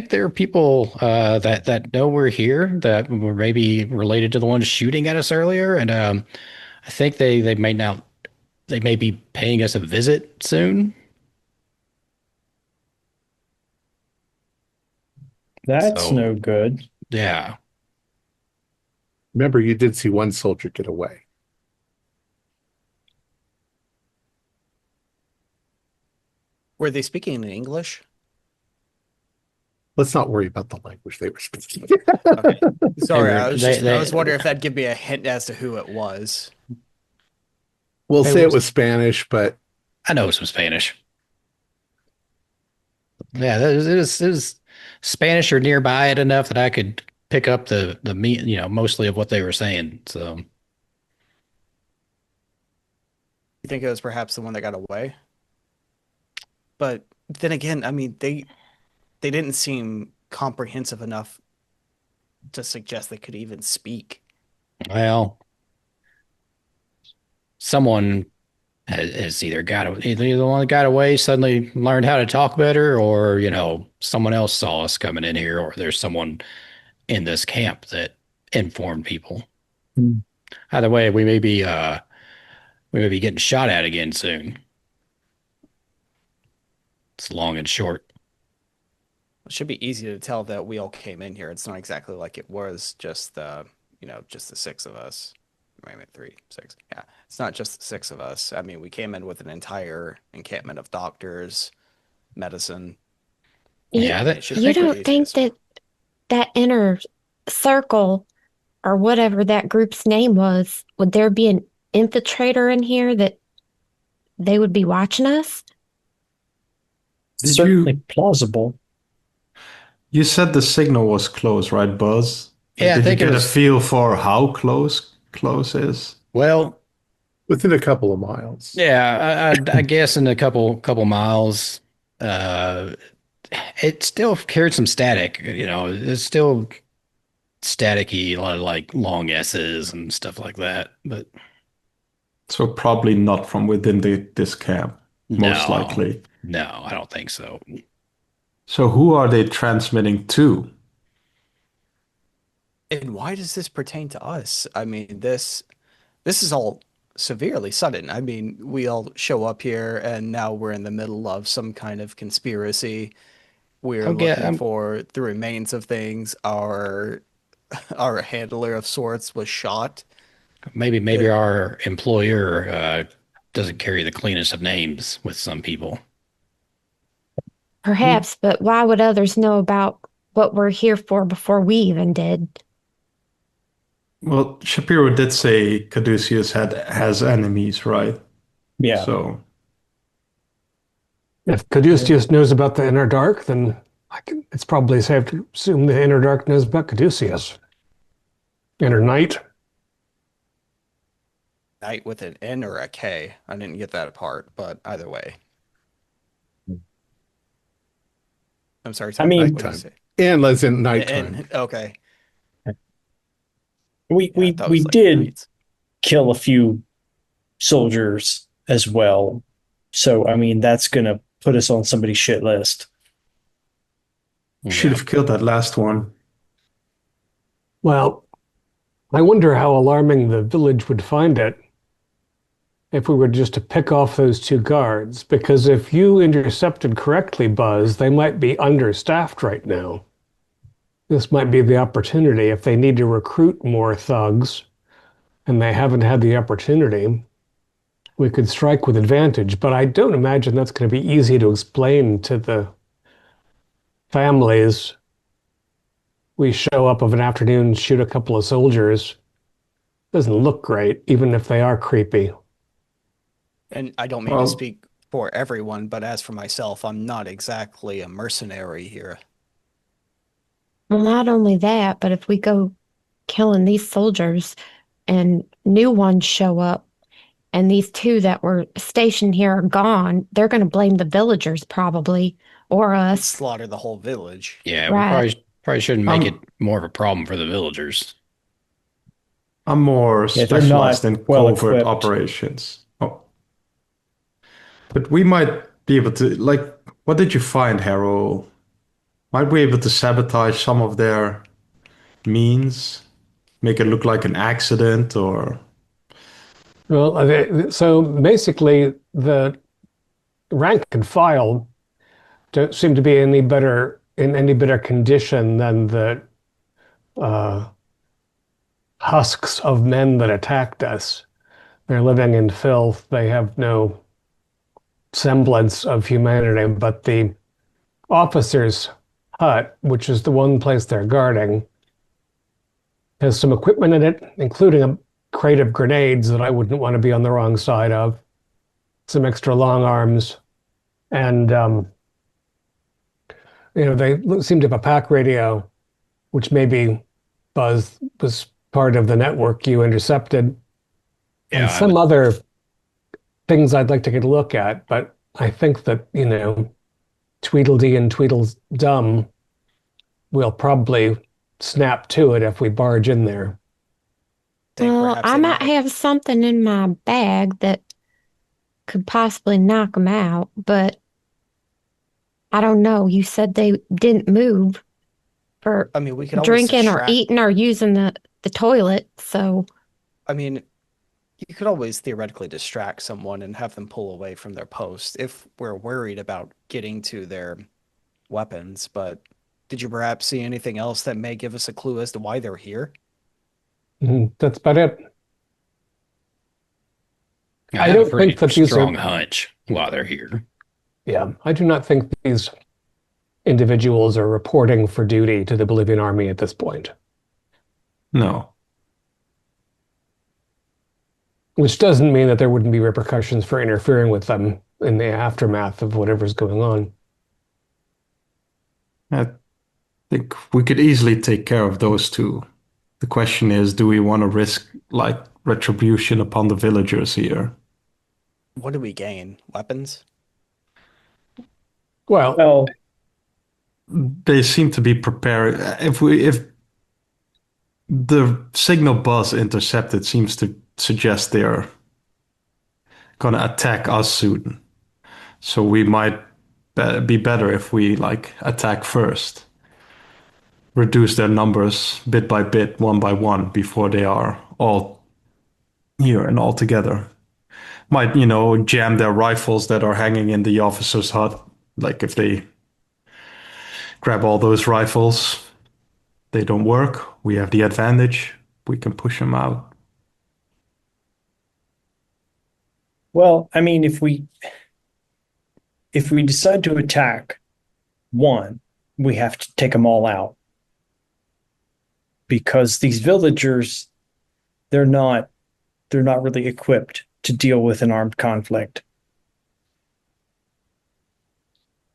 there are people that know we're here that were maybe related to the ones shooting at us earlier, and I think they may be paying us a visit soon. That's So, no good. yeah. remember, you did see one soldier get away. Were they speaking in English? Let's not worry about the language they were speaking. Okay. Sorry, They were- I was wondering if that'd give me a hint as to who it was. We'll Hey, say it what's- was Spanish, but I know some Spanish. Yeah, it was Spanish or nearby it enough that I could pick up the mostly of what they were saying. So You think it was perhaps the one that got away? But then again, I mean, they didn't seem comprehensive enough to suggest they could even speak. well, someone has either the one that got away suddenly learned how to talk better, or someone else saw us coming in here, or there's someone in this camp that informed people. Hmm. Either way, we may be getting shot at again soon. It's long and short. It should be easy to tell that we all came in here. It's not exactly like it was just just the six of us. Maybe three, six. Yeah, it's not just the six of us. I mean, we came in with an entire encampment of doctors, medicine. Yeah, It should You be pretty don't easy think to- that inner circle or whatever that group's name was, would there be an infiltrator in here that they would be watching us? Did Certainly you plausible. you said the signal was close, right, Buzz? Yeah, I Did think you it get was. a feel for how close is? Well, Within a couple of miles. Yeah, I guess in a couple miles, uh, it still carried some static. It's still staticky, a lot of like long S's and stuff like that. But So probably not from within this camp, most no, likely. no, I don't think so. So who are they transmitting to? And why does this pertain to us? I mean, this is all severely sudden. I mean, we all show up here and now we're in the middle of some kind of conspiracy. We're looking for the remains of things. Our handler of sorts was shot. Maybe our employer doesn't carry the cleanest of names with some people. Perhaps, but why would others know about what we're here for before we even did? Well, Shapiro did say Caduceus has enemies, right? Yeah. So If Caduceus knows about the Inner Dark, then it's probably safe to assume the Inner Dark knows about Caduceus. Inner Night. Night with an N or a K. I didn't get that apart, but either way. I'm sorry. I mean, what did you say? And as in nighttime. Okay. We Yeah, I thought it we was like did nights. kill a few soldiers as well. So I mean that's gonna put us on somebody's shit list. should have killed that last one. Well, I wonder how alarming the village would find it if we were just to pick off those two guards, because if you intercepted correctly, Buzz, they might be understaffed right now. This might be the opportunity if they need to recruit more thugs and they haven't had the opportunity. We could strike with advantage, but I don't imagine that's going to be easy to explain to the families. We show up of an afternoon, shoot a couple of soldiers. Doesn't look great, even if they are creepy. And I don't mean to speak for everyone, but as for myself, I'm not exactly a mercenary here. Well, not only that, but if we go killing these soldiers and new ones show up and these two that were stationed here are gone, they're going to blame the villagers probably or us. Slaughter the whole village. Yeah, Right. we probably shouldn't make it more of a problem for the villagers. I'm more Yeah, they're specialized not in well covert equipped. operations. Oh. But we might be able to, like, what did you find, Harold? Might we be able to sabotage some of their means? Make it look like an accident or... Well, so basically, the rank and file don't seem to be in any better condition than the husks of men that attacked us. They're living in filth. They have no semblance of humanity, but the officer's hut, which is the one place they're guarding, has some equipment in it, including a crate of grenades that I wouldn't want to be on the wrong side of, some extra long arms, and they seem to have a pack radio, which maybe Buzz was part of the network you intercepted, and some other things I'd like to get a look at, but I think that, Tweedledee and Tweedledum will probably snap to it if we barge in there. Well, I might have something in my bag that could possibly knock them out, but I don't know. You said they didn't move for we could always drinking or distract. eating or using the toilet, so I mean, you could always theoretically distract someone and have them pull away from their post if we're worried about getting to their weapons. But did you perhaps see anything else that may give us a clue as to why they're here? That's about it. I don't have a pretty think that these strong are- hunch while they're here. Yeah, I do not think these individuals are reporting for duty to the Bolivian army at this point, No. which doesn't mean that there wouldn't be repercussions for interfering with them in the aftermath of whatever's going on. I think we could easily take care of those two. The question is, do we want to risk, like, retribution upon the villagers here. What do we gain? Weapons? Well, Well, They seem to be prepared. If the signal buzz intercepted seems to suggest they're gonna attack us soon. So we might be better if we like attack first. Reduce their numbers bit by bit, one by one, before they are all here and all together. Might, jam their rifles that are hanging in the officer's hut. Like if they grab all those rifles, they don't work. We have the advantage. We can push them out. well, I mean, if we decide to attack one, we have to take them all out because these villagers, they're not really equipped to deal with an armed conflict.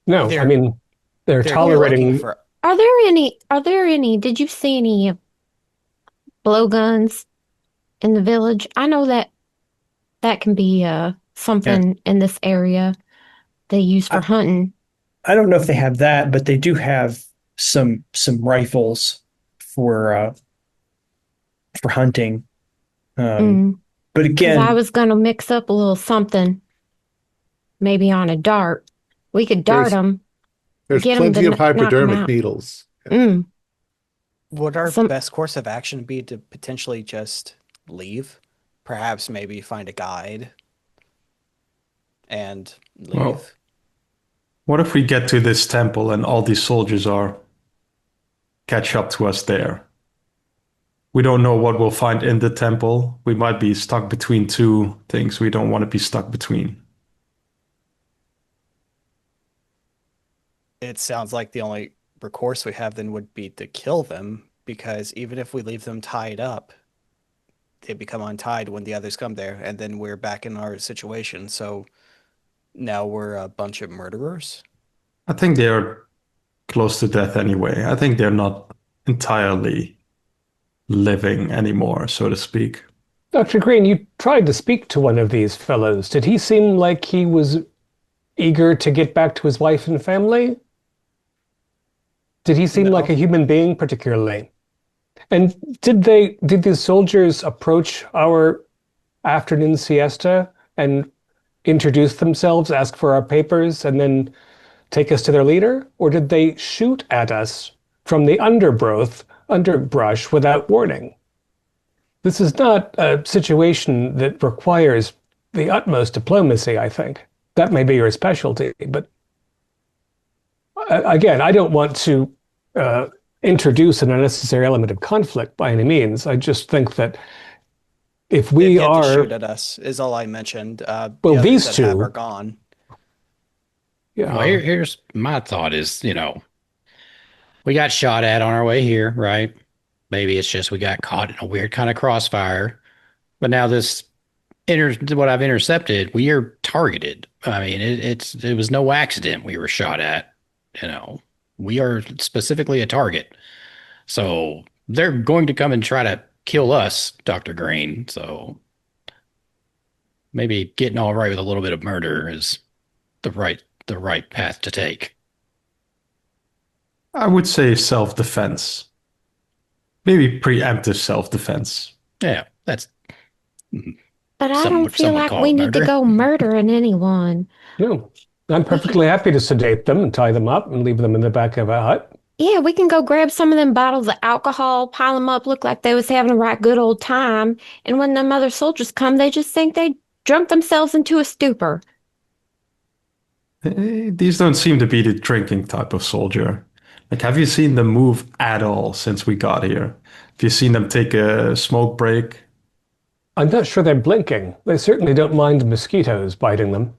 no, They're- I mean, they're They're tolerating. looking for Are there any, did you see any blowguns in the village? I know that can be something in this area they use for hunting. I don't know if they have that, but they do have some rifles for hunting. But 'Cause again, I was gonna mix up a little something, maybe on a dart. We could dart them. There's Get 'em plenty to of knock 'em hypodermic out. needles. Would our Some- best course of action be to potentially just leave? Perhaps maybe find a guide and leave? Well, what if we get to this temple and all these soldiers catch up to us there? We don't know what we'll find in the temple. We might be stuck between two things we don't want to be stuck between. It sounds like the only recourse we have then would be to kill them, because even if we leave them tied up, they become untied when the others come there, and then we're back in our situation. So now we're a bunch of murderers. I think they're close to death anyway. I think they're not entirely living anymore, so to speak. Dr. Green, you tried to speak to one of these fellows. Did he seem like he was eager to get back to his wife and family? Did he seem No. like a human being particularly? And did these soldiers approach our afternoon siesta and introduce themselves, ask for our papers, and then take us to their leader? Or did they shoot at us from the underbrush without warning? This is not a situation that requires the utmost diplomacy, I think. That may be your specialty, but again, I don't want to introduce an unnecessary element of conflict by any means. I just think that if we They've yet to are, shoot at us is all I mentioned. The Well, others these that have two- are gone. Well, here's my thought is, we got shot at on our way here, right? Maybe it's just we got caught in a weird kind of crossfire. But now what I've intercepted, we are targeted. I mean, it was no accident we were shot at. We are specifically a target. So they're going to come and try to kill us, Dr. Green. So maybe getting all right with a little bit of murder is the right path to take. I would say self-defense. Maybe preemptive self-defense. Yeah, that's But I Some don't would- feel some would like call we it need to murder. go murdering anyone. no, I'm perfectly happy to sedate them and tie them up and leave them in the back of a hut. Yeah, we can go grab some of them bottles of alcohol, pile them up, look like they was having a right good old time. And when them other soldiers come, they just think they drunk themselves into a stupor. These don't seem to be the drinking type of soldier. Like, have you seen them move at all since we got here? Have you seen them take a smoke break? I'm not sure they're blinking. They certainly don't mind mosquitoes biting them.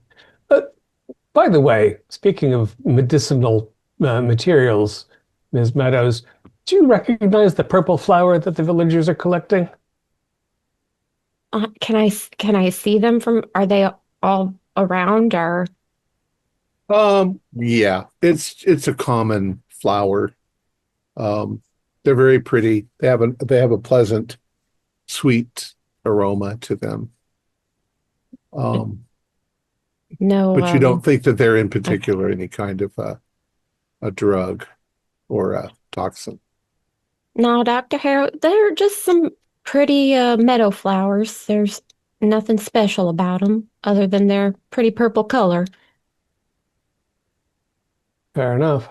By the way, speaking of medicinal materials, Ms. Meadows, do you recognize the purple flower that the villagers are collecting? Can I see them from? Are they all around or? Yeah, it's a common flower. They're very pretty. They have a pleasant, sweet aroma to them. No, But you don't think that they're in particular any kind of a drug or a toxin? no, Dr. Harold, they're just some pretty meadow flowers. There's nothing special about them other than their pretty purple color. Fair enough.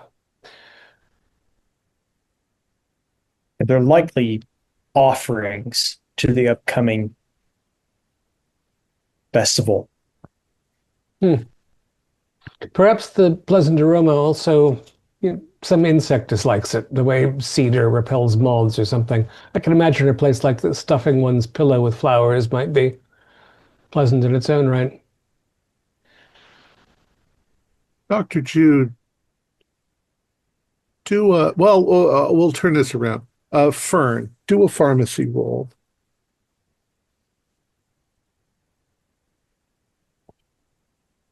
They're likely offerings to the upcoming festival. Perhaps the pleasant aroma also, some insect dislikes it, the way cedar repels moths or something. I can imagine a place like this, stuffing one's pillow with flowers might be pleasant in its own right. Dr. Jude, we'll turn this around. Fern, do a pharmacy roll.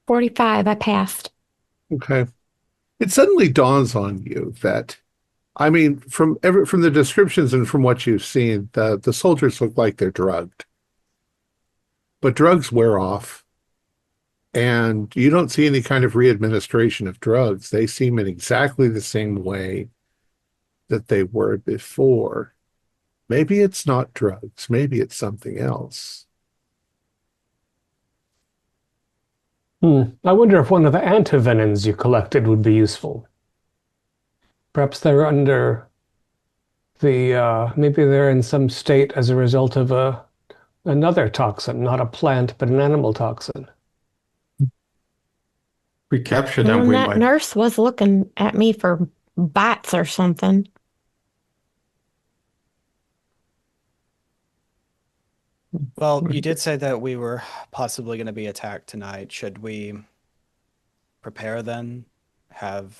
45, I passed. Okay. It suddenly dawns on you that, I mean, from the descriptions and from what you've seen, the soldiers look like they're drugged. But drugs wear off. And you don't see any kind of readministration of drugs. They seem in exactly the same way that they were before. Maybe it's not drugs. Maybe it's something else. I wonder if one of the antivenins you collected would be useful. Perhaps they're under maybe they're in some state as a result of another toxin, not a plant, but an animal toxin. We capture them, And we that might. nurse was looking at me for bites or something. Well, you did say that we were possibly going to be attacked tonight. Should we prepare then? Have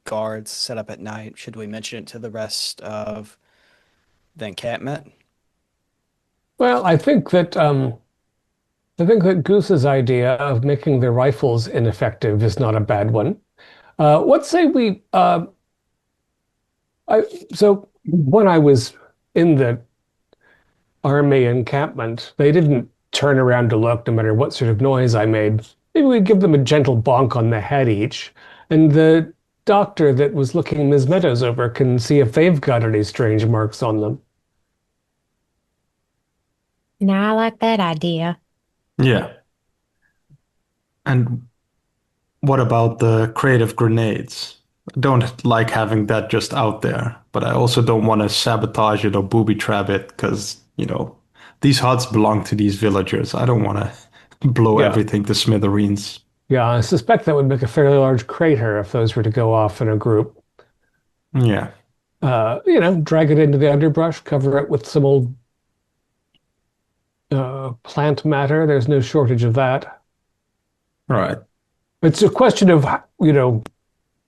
guards set up at night? Should we mention it to the rest of the encampment? Well, I think that Goose's idea of making the rifles ineffective is not a bad one. Let's say we so when I was in the army encampment, they didn't turn around to look no matter what sort of noise I made. Maybe we'd give them a gentle bonk on the head each, and the doctor that was looking Ms. Meadows over can see if they've got any strange marks on them. Now I like that idea. Yeah. And what about the creative grenades? I don't like having that just out there, but I also don't want to sabotage it or booby trap it because, these huts belong to these villagers. I don't want to blow everything to smithereens. Yeah, I suspect that would make a fairly large crater if those were to go off in a group. Yeah. Drag it into the underbrush, cover it with some old plant matter. There's no shortage of that. Right. It's a question of,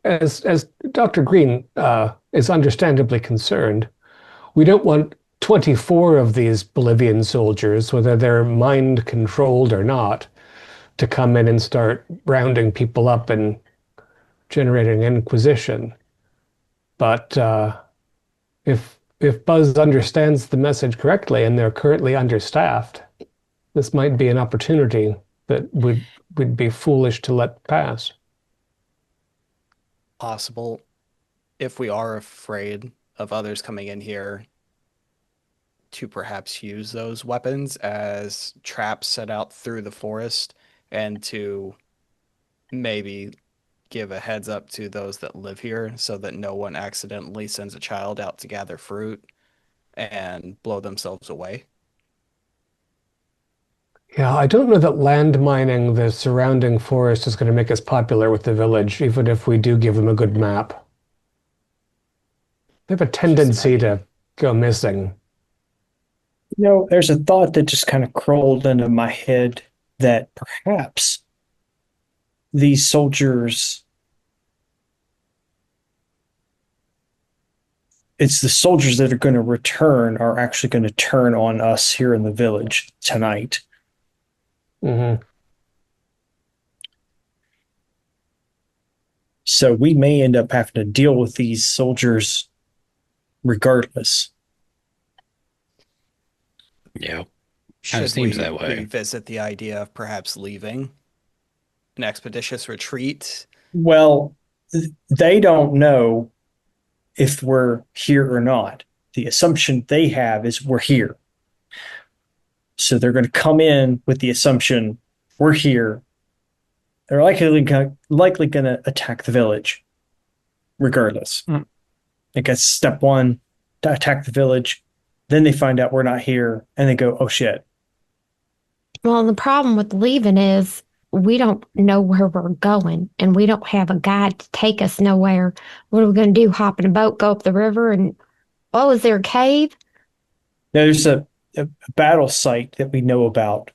as Dr. Green is understandably concerned, we don't want 24 of these Bolivian soldiers, whether they're mind controlled or not, to come in and start rounding people up and generating inquisition. But if Buzz understands the message correctly and they're currently understaffed, this might be an opportunity that would be foolish to let pass. Possible, if we are afraid of others coming in here, to perhaps use those weapons as traps set out through the forest and to maybe give a heads up to those that live here so that no one accidentally sends a child out to gather fruit and blow themselves away. Yeah, I don't know that land mining the surrounding forest is going to make us popular with the village, even if we do give them a good map. They have a tendency to go missing. There's a thought that just kind of crawled into my head that perhaps these soldiers, it's the soldiers that are going to return are actually going to turn on us here in the village tonight. Mm-hmm. So we may end up having to deal with these soldiers regardless. Yeah. Kind of Should seems we that way. revisit the idea of perhaps leaving an expeditious retreat? Well, they don't know if we're here or not. The assumption they have is we're here. So they're going to come in with the assumption we're here. They're likely going to attack the village, regardless. I guess step one, to attack the village. Then they find out we're not here, and they go, "Oh shit!" Well, the problem with leaving is we don't know where we're going and we don't have a guide to take us nowhere. What are we going to do? Hop in a boat, go up the river, and oh, is there a cave? Now, there's a battle site that we know about.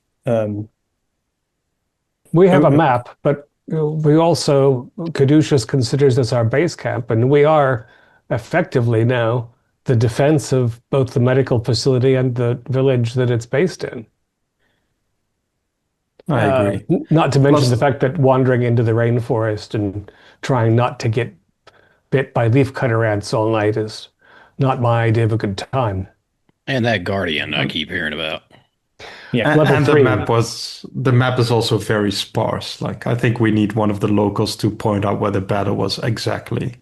We have a map, but we also, Caduceus considers this our base camp, and we are effectively now the defense of both the medical facility and the village that it's based in. I agree. Not to mention Plus- the fact that wandering into the rainforest and trying not to get bit by leafcutter ants all night is not my idea of a good time. And that guardian I keep hearing about. Yeah, And, level and 3. the map is also very sparse. Like, I think we need one of the locals to point out where the battle was exactly.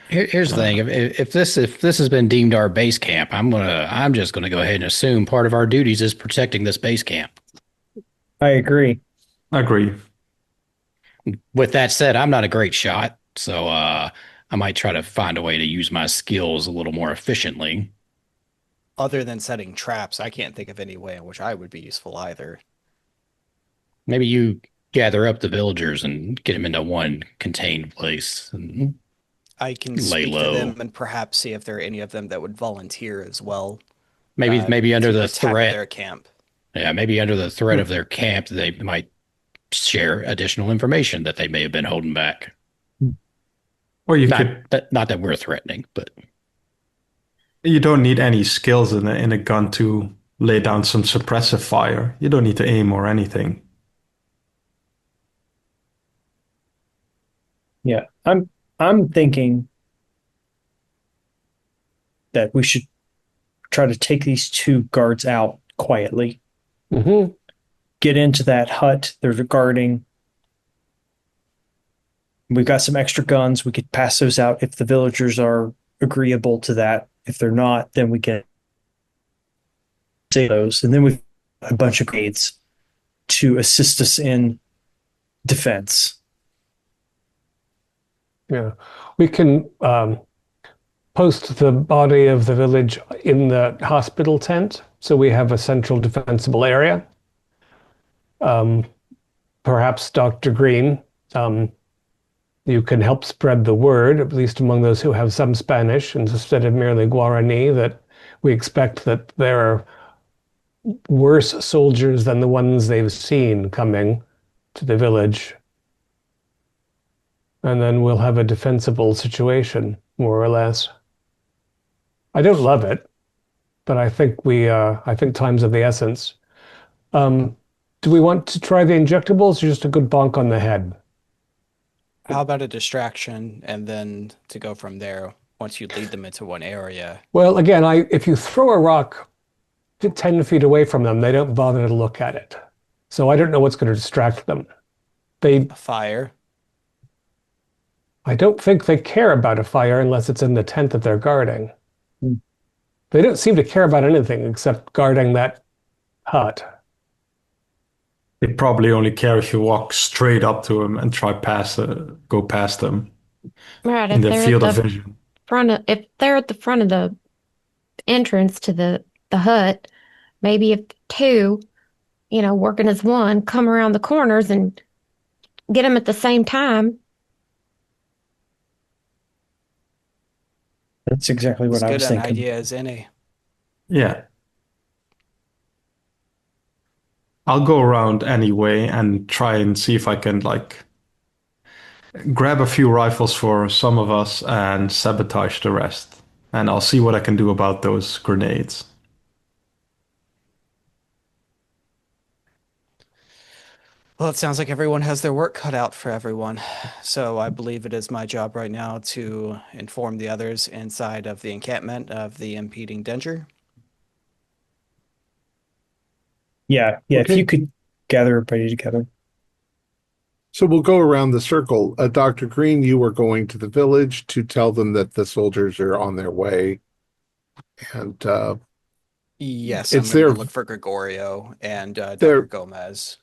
Here's the thing: if this has been deemed our base camp, I'm just gonna go ahead and assume part of our duties is protecting this base camp. I agree. Agree. With that said, I'm not a great shot, so I might try to find a way to use my skills a little more efficiently. Other than setting traps, I can't think of any way in which I would be useful either. Maybe you gather up the villagers and get them into one contained place. And I can Lay speak low. to them and perhaps see if there are any of them that would volunteer as well. maybe under to the attack threat, their camp. yeah, maybe under the threat of their camp, they might share additional information that they may have been holding back. Or you Not could. not that we're threatening, but You don't need any skills in a gun to lay down some suppressive fire. You don't need to aim or anything. Yeah, I'm thinking that we should try to take these two guards out quietly. Mm-hmm. Get into that hut they're guarding. We've got some extra guns. We could pass those out if the villagers are agreeable to that. If they're not, then we can say those. And then we've got a bunch of grenades to assist us in defense. Yeah, we can post the body of the village in the hospital tent, so we have a central defensible area. Perhaps Dr. Green, you can help spread the word, at least among those who have some Spanish, instead of merely Guarani, that we expect that there are worse soldiers than the ones they've seen coming to the village. And then we'll have a defensible situation, more or less. I don't love it, but I think I think time's of the essence. Do we want to try the injectables or just a good bonk on the head? How about a distraction and then to go from there once you lead them into one area? Well, again, if you throw a rock 10 feet away from them, they don't bother to look at it. So I don't know what's going to distract them. A fire. I don't think they care about a fire unless it's in the tent that they're guarding. They don't seem to care about anything except guarding that hut. They probably only care if you walk straight up to them and go past them Right, in if their they're field at of the vision. if they're at the front of the entrance to the hut, maybe if two, working as one, come around the corners and get them at the same time. That's exactly what As I good was an thinking. idea as any. Yeah. I'll go around anyway and try and see if I can grab a few rifles for some of us and sabotage the rest. And I'll see what I can do about those grenades. Well, it sounds like everyone has their work cut out for everyone. So I believe it is my job right now to inform the others inside of the encampment of the impeding danger. Yeah, yeah. If Okay. you could gather everybody together. So we'll go around the circle. Dr. Green, you were going to the village to tell them that the soldiers are on their way. And Yes, I'm it's going to their go look for Gregorio and Dr. their Gomez.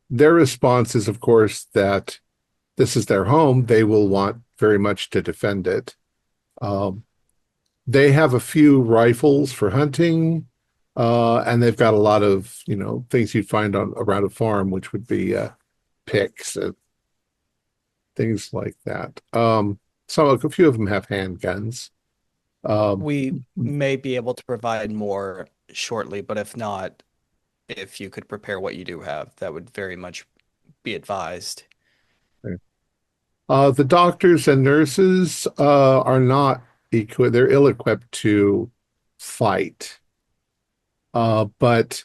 their response is, of course, that this is their home. They will want very much to defend it. Um, they have a few rifles for hunting, and they've got a lot of, things you'd find around a farm, which would be picks and things like that. A few of them have handguns. We may be able to provide more shortly, but if not, if you could prepare what you do have, that would very much be advised. The doctors and nurses are not equipped, they're ill-equipped to fight. But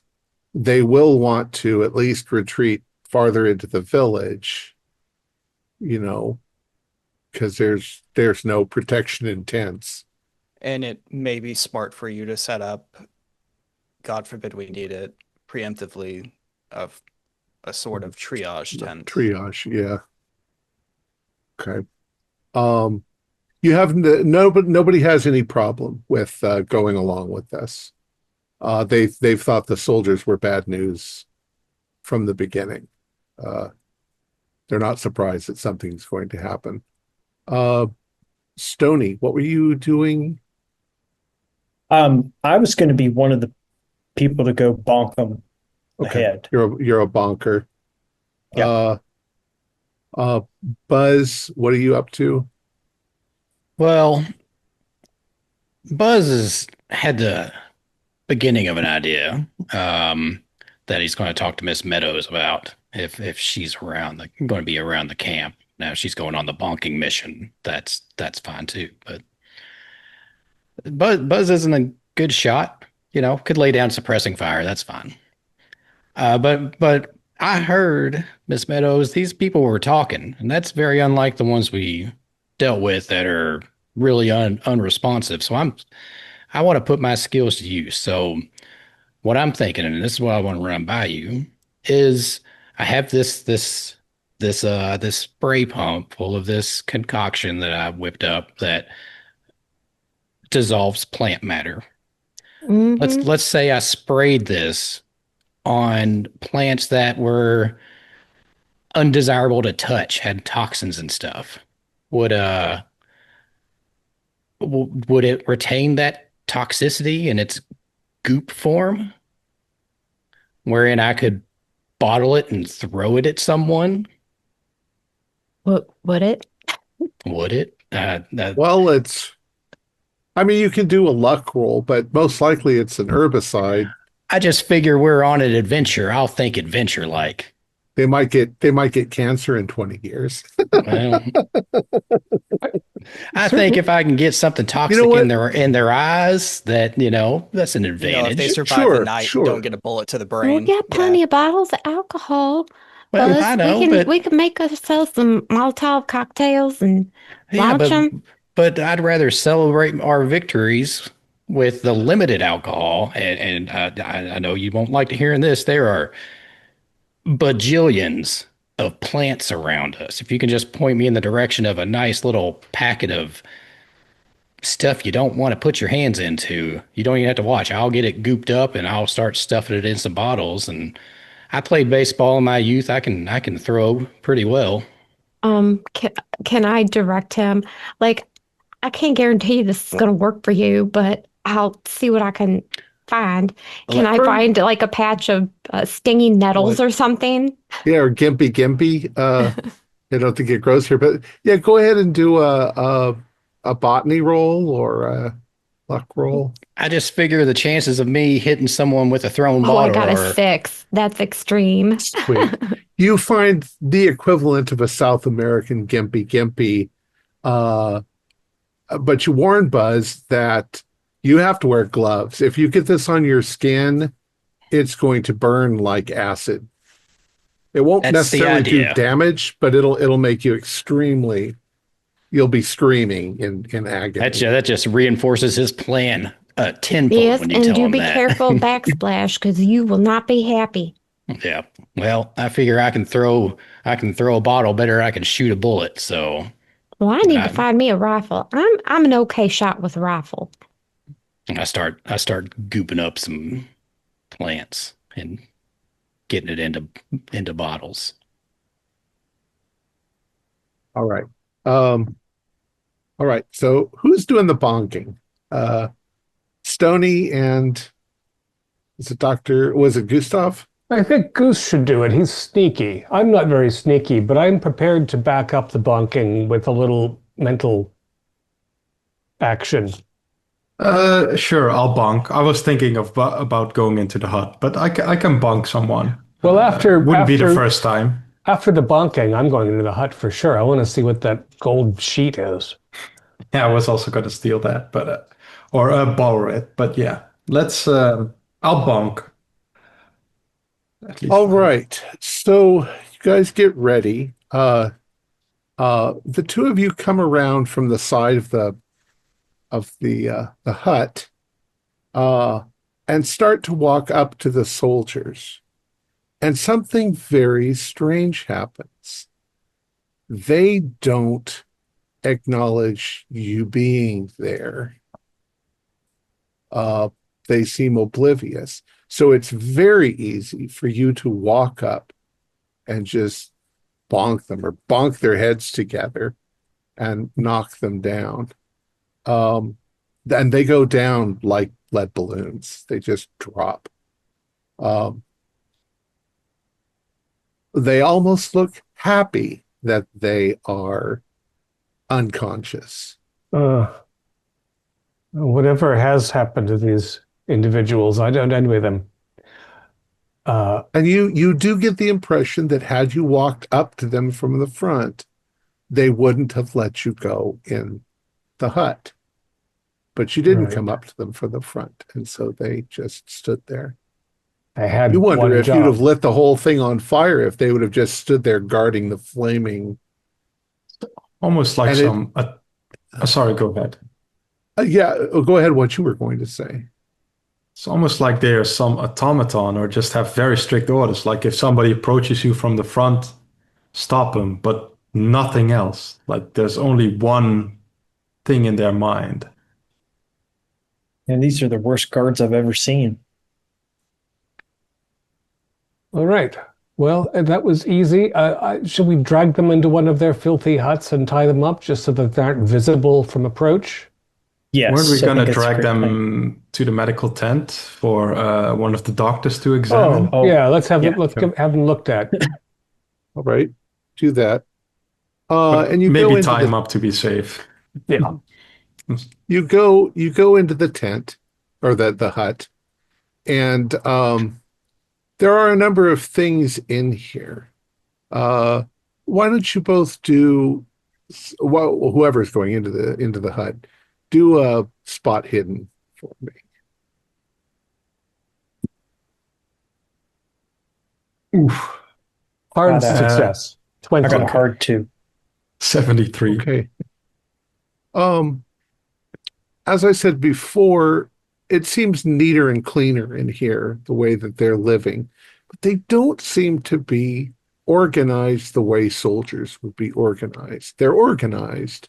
they will want to at least retreat farther into the village, because there's no protection in tents. And it may be smart for you to set up, God forbid we need it, preemptively, of a sort of triage tent. Triage, yeah. Okay. You have nobody has any problem with going along with this. They've thought the soldiers were bad news from the beginning. They're not surprised that something's going to happen. Stony, what were you doing? I was going to be one of the people to go bonk them Okay, ahead. you're a bonker. Yeah. Buzz, what are you up to? Well, Buzz has had the beginning of an idea that he's going to talk to Miss Meadows about if she's around, going to be around the camp. Now she's going on the bonking mission. That's fine too. But Buzz isn't a good shot. Could lay down suppressing fire. That's fine. But I heard, Miss Meadows, these people were talking, and that's very unlike the ones we dealt with that are really unresponsive. So I want to put my skills to use. So what I'm thinking, and this is what I want to run by you, is I have this spray pump full of this concoction that I whipped up that dissolves plant matter. Mhm. Let's say I sprayed this on plants that were undesirable to touch, had toxins and stuff. Would would it retain that toxicity in its goop form, wherein I could bottle it and throw it at someone? What would it? Would it? Well, you can do a luck roll, but most likely it's an herbicide. I just figure we're on an adventure. I'll think adventure like. They might get cancer in 20 years. Well, I think if I can get something toxic what? in their eyes, that's an If they advantage. survive Sure, the night, sure. don't get a bullet to the We'll brain. get plenty of bottles of alcohol. Well, Buzz, I know, we can make ourselves some Molotov cocktails and yeah, launch them. but I'd rather celebrate our victories with the limited alcohol. And I know you won't like to hearing this. There are bajillions of plants around us. If you can just point me in the direction of a nice little packet of stuff you don't want to put your hands into, you don't even have to watch. I'll get it gooped up and I'll start stuffing it in some bottles. And I played baseball in my youth. I can throw pretty well. Can I direct him? Like, I can't guarantee this is going to work for you, but I'll see what I can find. Can I find like a patch of stinging nettles or something? Yeah, or gimpy. I don't think it grows here, but yeah, go ahead and do a botany roll or a luck roll. I just figure the chances of me hitting someone with a thrown Oh, I bottle got are a 6. That's extreme. Sweet. You find the equivalent of a South American gimpy, but you warn Buzz that you have to wear gloves. If you get this on your skin, it's going to burn like acid. It won't That's necessarily the do idea. damage, but it'll make you you'll be screaming in agony. that just reinforces his plan. tenfold Yes, when you and tell do them be that. careful backsplash because you will not be happy. Yeah. Well, I figure I can throw a bottle better than I can shoot a bullet. So Well, I need to I, find me a rifle. I'm an okay shot with a rifle. I start gooping up some plants and getting it into bottles. All right. All right. So who's doing the bonking? Stony and is it was it Gustav? I think Goose should do it. He's sneaky. I'm not very sneaky, but I'm prepared to back up the bonking with a little mental action. Sure, I'll bonk. I was thinking about going into the hut, but I can bonk someone. Well, Wouldn't be the first time. After the bonking, I'm going into the hut for sure. I want to see what that gold sheet is. Yeah, I was also going to steal that, but or borrow it. But yeah, let's. I'll bonk. At least. All right. So you guys get ready. The two of you come around from the side of the hut, and start to walk up to the soldiers. And something very strange happens. They don't acknowledge you being there. They seem oblivious. So it's very easy for you to walk up and just bonk them or bonk their heads together and knock them down. And they go down like lead balloons. They just drop. They almost look happy that they are unconscious. Whatever has happened to these individuals, I don't envy them. And you do get the impression that had you walked up to them from the front, they wouldn't have let you go in the hut. But you didn't come up to them from the front, and so they just stood there. I had You wonder if job. you'd have lit the whole thing on fire if they would have just stood there guarding the flaming. Almost like sorry, go ahead. Go ahead. What you were going to say. It's almost like they are some automaton or just have very strict orders. Like if somebody approaches you from the front, stop them, but nothing else. Like there's only one thing in their mind. And these are the worst guards I've ever seen. All right. Well, that was easy. Should we drag them into one of their filthy huts and tie them up just so that they aren't visible from approach? Yes. Weren't we I going to think it's a drag great them plan. to the medical tent for one of the doctors to examine? Yeah. Let's have Yeah. have them looked at. All right, do that. But And you maybe go into tie them up to be safe. Yeah. you go into the tent or the hut, and there are a number of things in here. Why don't you both do, whoever's going into the hut, do a spot hidden for me. Oof. Hard Got a- success. 20. I got a hard 2. 73. Okay. As I said before, it seems neater and cleaner in here, the way that they're living, but they don't seem to be organized the way soldiers would be organized. They're organized,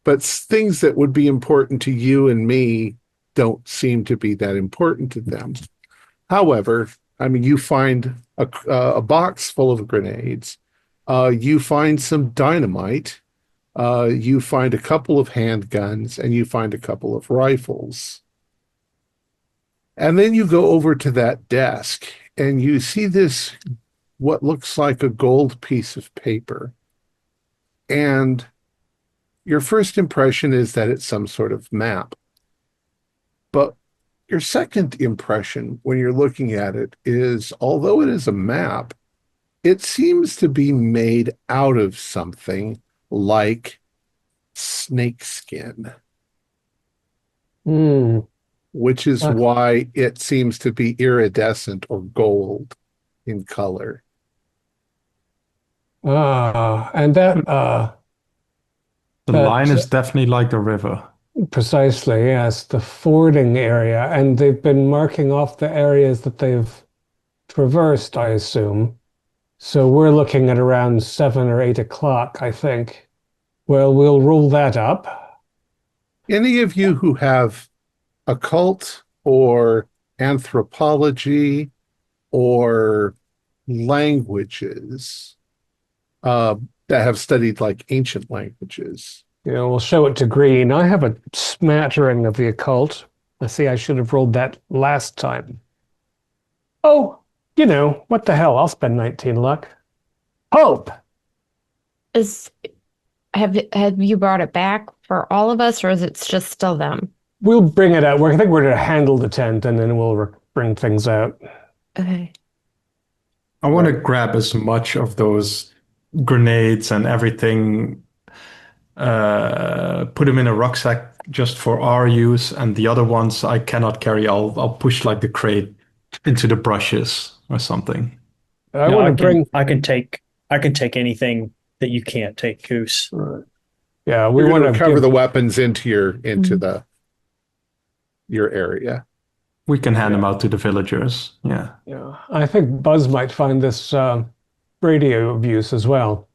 but things that would be important to you and me don't seem to be that important to them. However, I mean, you find a box full of grenades. You find some dynamite. You find a couple of handguns, and you find a couple of rifles. And then you go over to that desk, and you see this, what looks like a gold piece of paper. And your first impression is that it's some sort of map. But your second impression when you're looking at it is, although it is a map, it seems to be made out of something like snakeskin, which is why it seems to be iridescent or gold in color. And that The line is definitely like the river. Precisely, yes, the fording area, and they've been marking off the areas that they've traversed, I assume. So we're looking at around 7 or 8 o'clock, I think. Well, we'll roll that up. Any of you who have occult or anthropology or languages that have studied like ancient languages. We'll show it to Green. I have a smattering of the occult. I see I should have rolled that last time. Oh, what the hell? I'll spend 19 luck. Hope! Have you brought it back for all of us, or is it just still them? We'll bring it out. I think we're going to handle the tent, and then we'll bring things out. Okay. I want to grab as much of those grenades and everything, put them in a rucksack just for our use, and the other ones I cannot carry. I'll push like the crate into the brushes or something. I want to bring. I can take anything that you can't take, Goose. Right. Yeah, we want to cover the weapons into your area. We can hand them out to the villagers. Yeah. Yeah, I think Buzz might find this radio of use as well.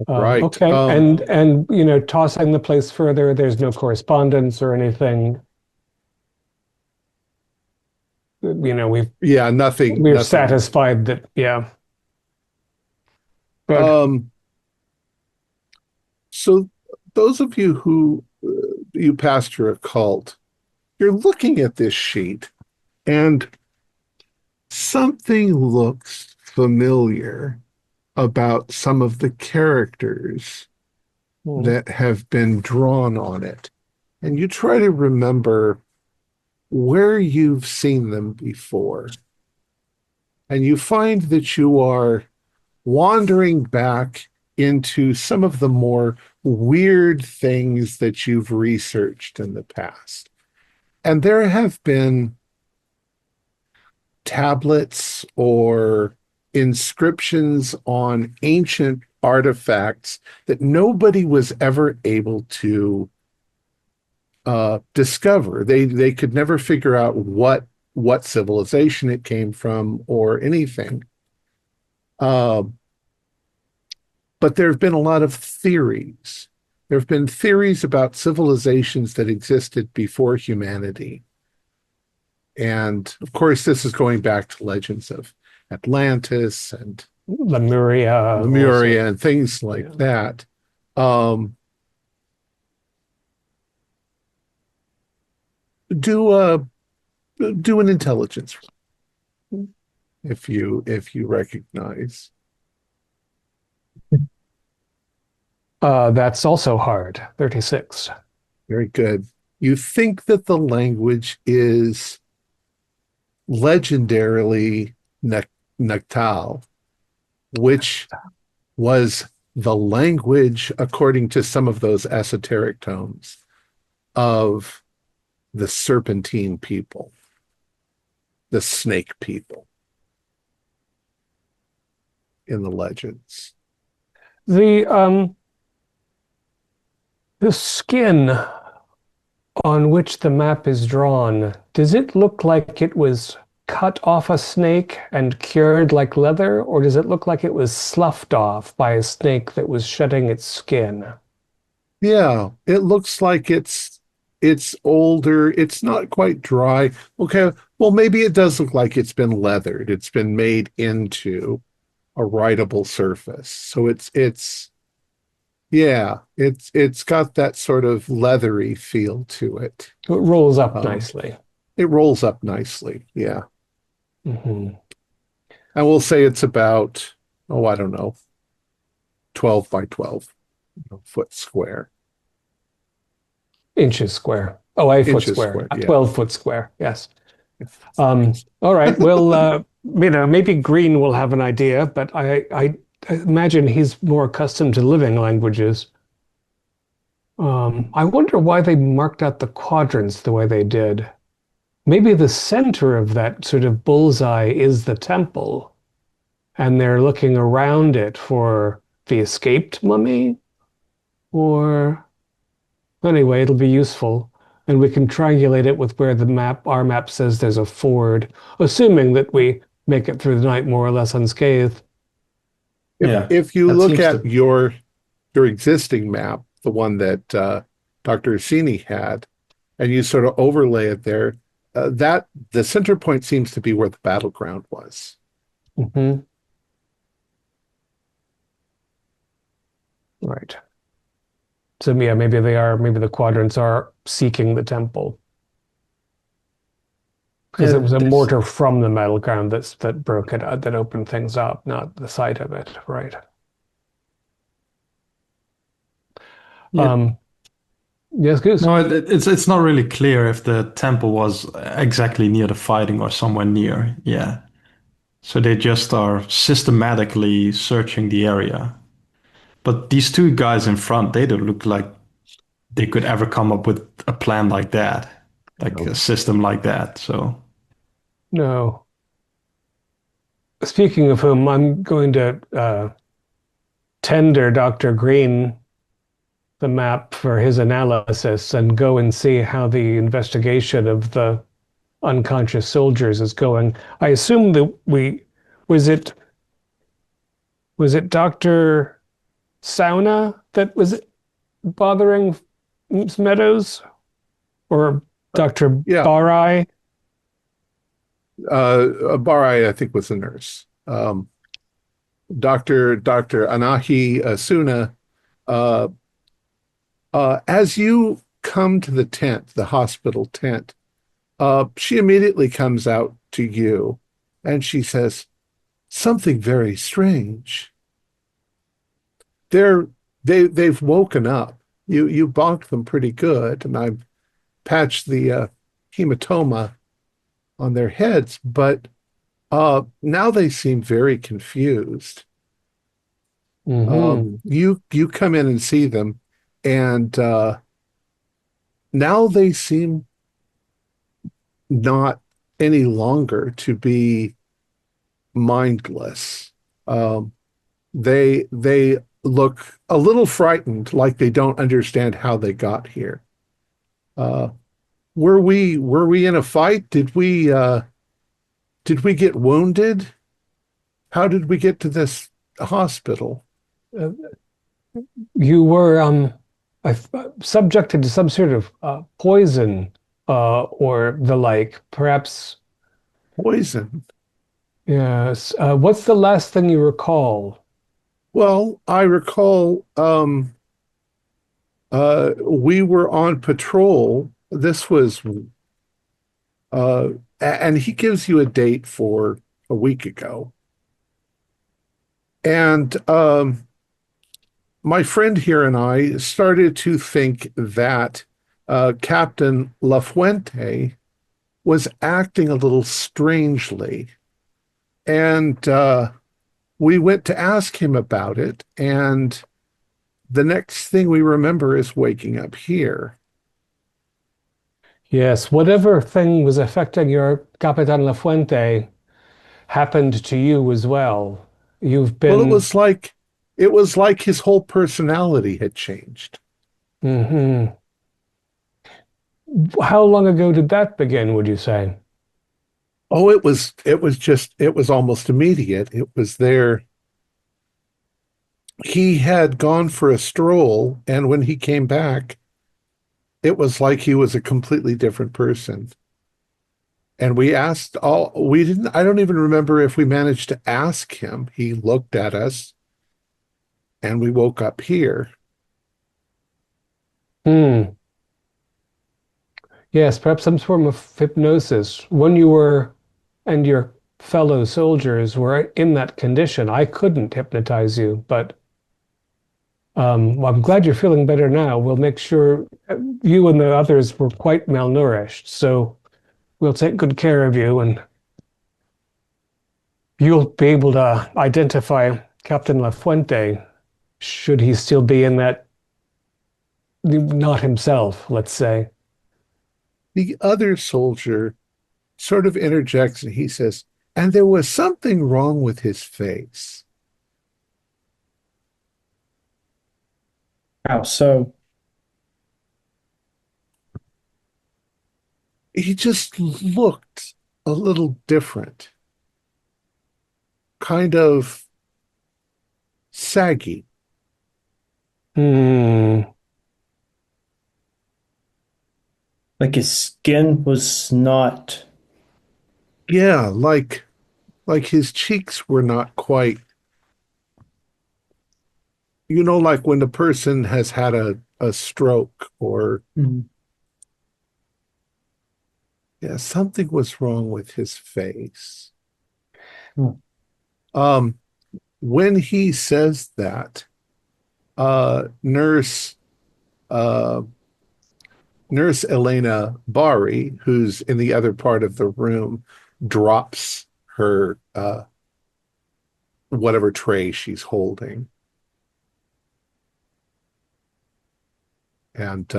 Right. Okay. And tossing the place further. There's no correspondence or anything. Nothing. We're satisfied that. Yeah. But, so those of you who you passed your occult, you're looking at this sheet, and something looks familiar about some of the characters that have been drawn on it. And you try to remember where you've seen them before. And you find that you are wandering back into some of the more weird things that you've researched in the past. And there have been tablets or inscriptions on ancient artifacts that nobody was ever able to discover. They could never figure out what civilization it came from or anything. But there have been a lot of theories. There have been theories about civilizations that existed before humanity. And of course, this is going back to legends of Atlantis and Lemuria and things like that. Do an intelligence if you recognize. That's also hard. 36. Very good. You think that the language is legendarily Nactal, which was the language, according to some of those esoteric tomes, of the serpentine people, the snake people in the legends. The skin on which the map is drawn, does it look like it was cut off a snake and cured like leather, or does it look like it was sloughed off by a snake that was shedding its skin? Yeah, it looks like it's older. It's not quite dry. Okay, well, maybe it does look like it's been leathered. It's been made into a writable surface. So it's got that sort of leathery feel to it. It rolls up nicely. It rolls up nicely, yeah. Mm-hmm. And we'll say it's about, 12 by 12 foot square. Inches square. Oh, 8 foot square. Yeah. 12 foot square, yes. All right, well, maybe Green will have an idea, but I imagine he's more accustomed to living languages. I wonder why they marked out the quadrants the way they did. Maybe the center of that sort of bullseye is the temple, and they're looking around it for the escaped mummy. Or anyway, it'll be useful. And we can triangulate it with where our map says there's a ford, assuming that we make it through the night more or less unscathed. If you that look seems at to- your existing map, the one that Dr. Orsini had, and you sort of overlay it there, that the center point seems to be where the battleground was. Mm-hmm. Right. So yeah, maybe the quadrants are seeking the temple. Because it was a mortar from the battleground that broke it, that opened things up, not the site of it, right? Yeah. Yes, Goose. No, it's not really clear if the temple was exactly near the fighting or somewhere near. Yeah. So they just are systematically searching the area. But these two guys in front, they don't look like they could ever come up with a plan like that, like a system like that. So No. Speaking of whom, I'm going to tender Dr. Green the map for his analysis and go and see how the investigation of the unconscious soldiers is going. I assume that was it Dr. Sauna that was bothering Meadows, or Dr. Barai? Barai, I think, was the nurse. Dr. Anahi Asuna, as you come to the tent, the hospital tent, she immediately comes out to you and she says, "Something very strange. They've woken up. You bonked them pretty good, and I've patched the hematoma on their heads, but now they seem very confused." Mm-hmm. You come in and see them, and now they seem not any longer to be mindless. They look a little frightened, like they don't understand how they got here. Were we in a fight? Did we get wounded? How did we get to this hospital? You were subjected to some sort of poison or the like, perhaps. Poison. Yes. What's the last thing you recall? Well, I recall we were on patrol. This was and he gives you a date for a week ago. And my friend here and I started to think that Captain Lafuente was acting a little strangely. And we went to ask him about it. And the next thing we remember is waking up here. Yes, whatever thing was affecting your Capitan Lafuente happened to you as well. You've been. Well, it was like his whole personality had changed. Mm-hmm. How long ago did that begin, would you say? Oh, it was almost immediate. It was there. He had gone for a stroll, and when he came back, it was like he was a completely different person. And we didn't, I don't even remember if we managed to ask him. He looked at us, and we woke up here. Hmm. Yes, perhaps some form of hypnosis. When you were and your fellow soldiers were in that condition, I couldn't hypnotize you, but well, I'm glad you're feeling better now. We'll make sure you and the others were quite malnourished, so we'll take good care of you, and you'll be able to identify Captain Lafuente should he still be in that, not himself, let's say. The other soldier sort of interjects and he says, "And there was something wrong with his face." How so? He just looked a little different, kind of saggy. Hmm. Like his skin was not. Yeah, like his cheeks were not quite, like when the person has had a stroke or Mhm. yeah, something was wrong with his face. Hmm. Um, when he says that, nurse uh Nurse Elena Bari, who's in the other part of the room, drops her whatever tray she's holding and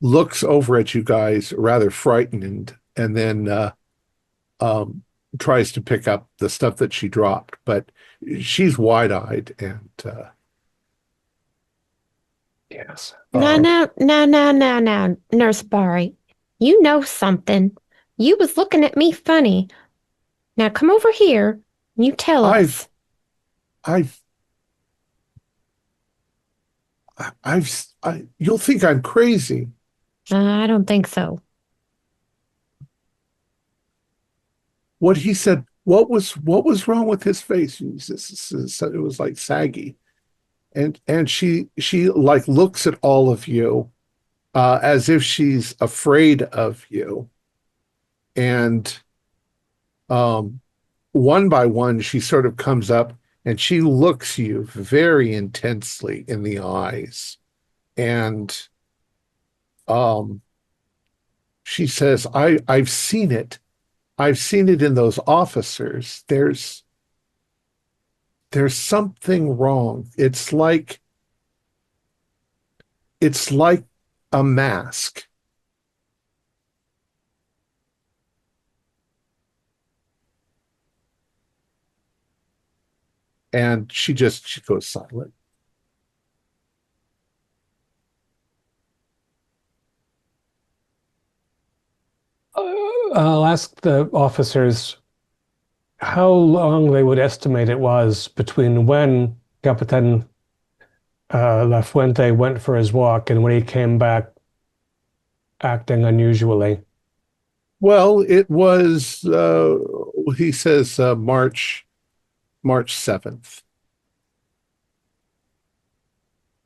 looks over at you guys rather frightened and then um, tries to pick up the stuff that she dropped. But she's wide-eyed and Yes. No, no, no, no, no, no, Nurse Barry. You know something. You was looking at me funny. Now come over here and you tell I've us. I've you'll think I'm crazy. I don't think so. What he said, what was wrong with his face? It was like saggy. And she like looks at all of you as if she's afraid of you. And um, one by one, she sort of comes up and she looks you very intensely in the eyes. And um, she says, I've seen it. I've seen it in those officers. There's something wrong. It's like a mask. And she goes silent. I'll ask the officers how long they would estimate it was between when Capitan La Fuente went for his walk and when he came back acting unusually. Well, it was he says March 7th.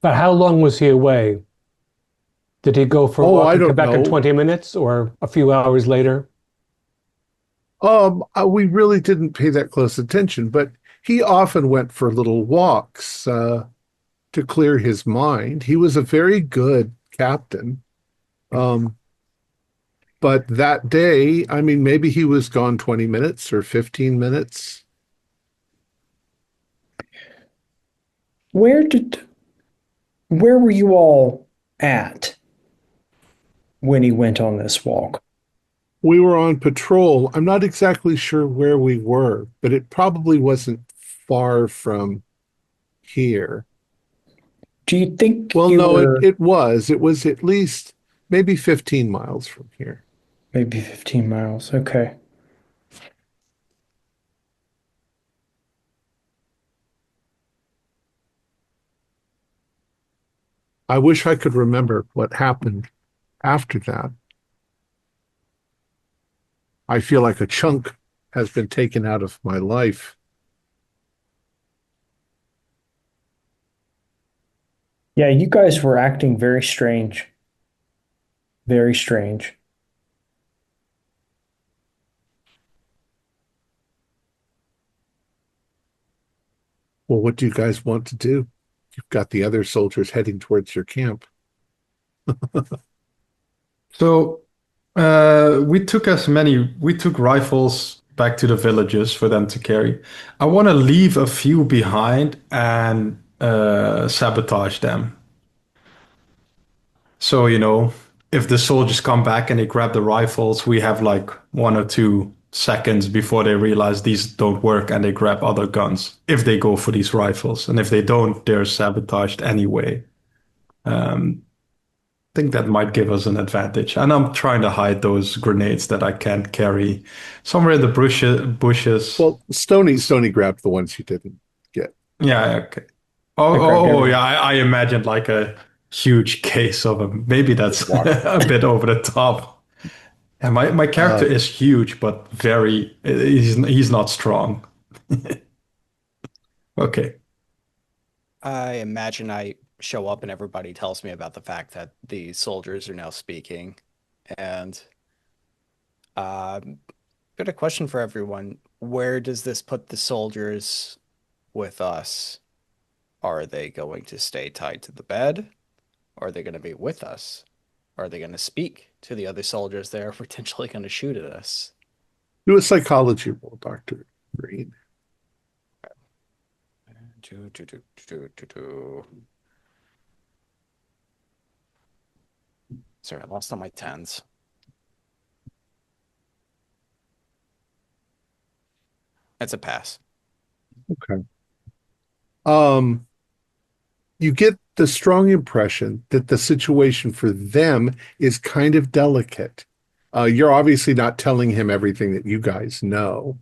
But how long was he away? Did he go for a Oh, walk I and come don't back in know. 20 minutes or a few hours later? We really didn't pay that close attention, but he often went for little walks to clear his mind. He was a very good captain. Um, but that day, I mean, maybe he was gone 20 minutes or 15 minutes. Where did where were you all at when he went on this walk? We were on patrol. I'm not exactly sure where we were, but it probably wasn't far from here. Do you think Well, you no, it, were it was. It was at least maybe 15 miles from here. maybe 15 miles? Okay. I wish I could remember what happened after that. I feel like a chunk has been taken out of my life. Yeah, you guys were acting very strange. Very strange. Well, what do you guys want to do? You've got the other soldiers heading towards your camp. So we took rifles back to the villages for them to carry. I want to leave a few behind and sabotage them. So, if the soldiers come back and they grab the rifles, we have like 1 or 2 seconds before they realize these don't work and they grab other guns if they go for these rifles. And if they don't, they're sabotaged anyway. I think that might give us an advantage. And I'm trying to hide those grenades that I can't carry somewhere in the bushes. Well, Stony grabbed the ones you didn't get. Yeah, okay. I grabbed everything. Yeah. I imagined like a huge case of them. Maybe that's a bit over the top. And my character is huge, but he's not strong. Okay. I imagine I show up and everybody tells me about the fact that the soldiers are now speaking. And got a question for everyone. Where does this put the soldiers with us? Are they going to stay tied to the bed? Are they going to be with us? Are they going to speak to the other soldiers that are potentially going to shoot at us? Do a psychology roll, Dr. Green. Sorry, I lost on my tens. That's a pass. Okay. You get the strong impression that the situation for them is kind of delicate. You're obviously not telling him everything that you guys know.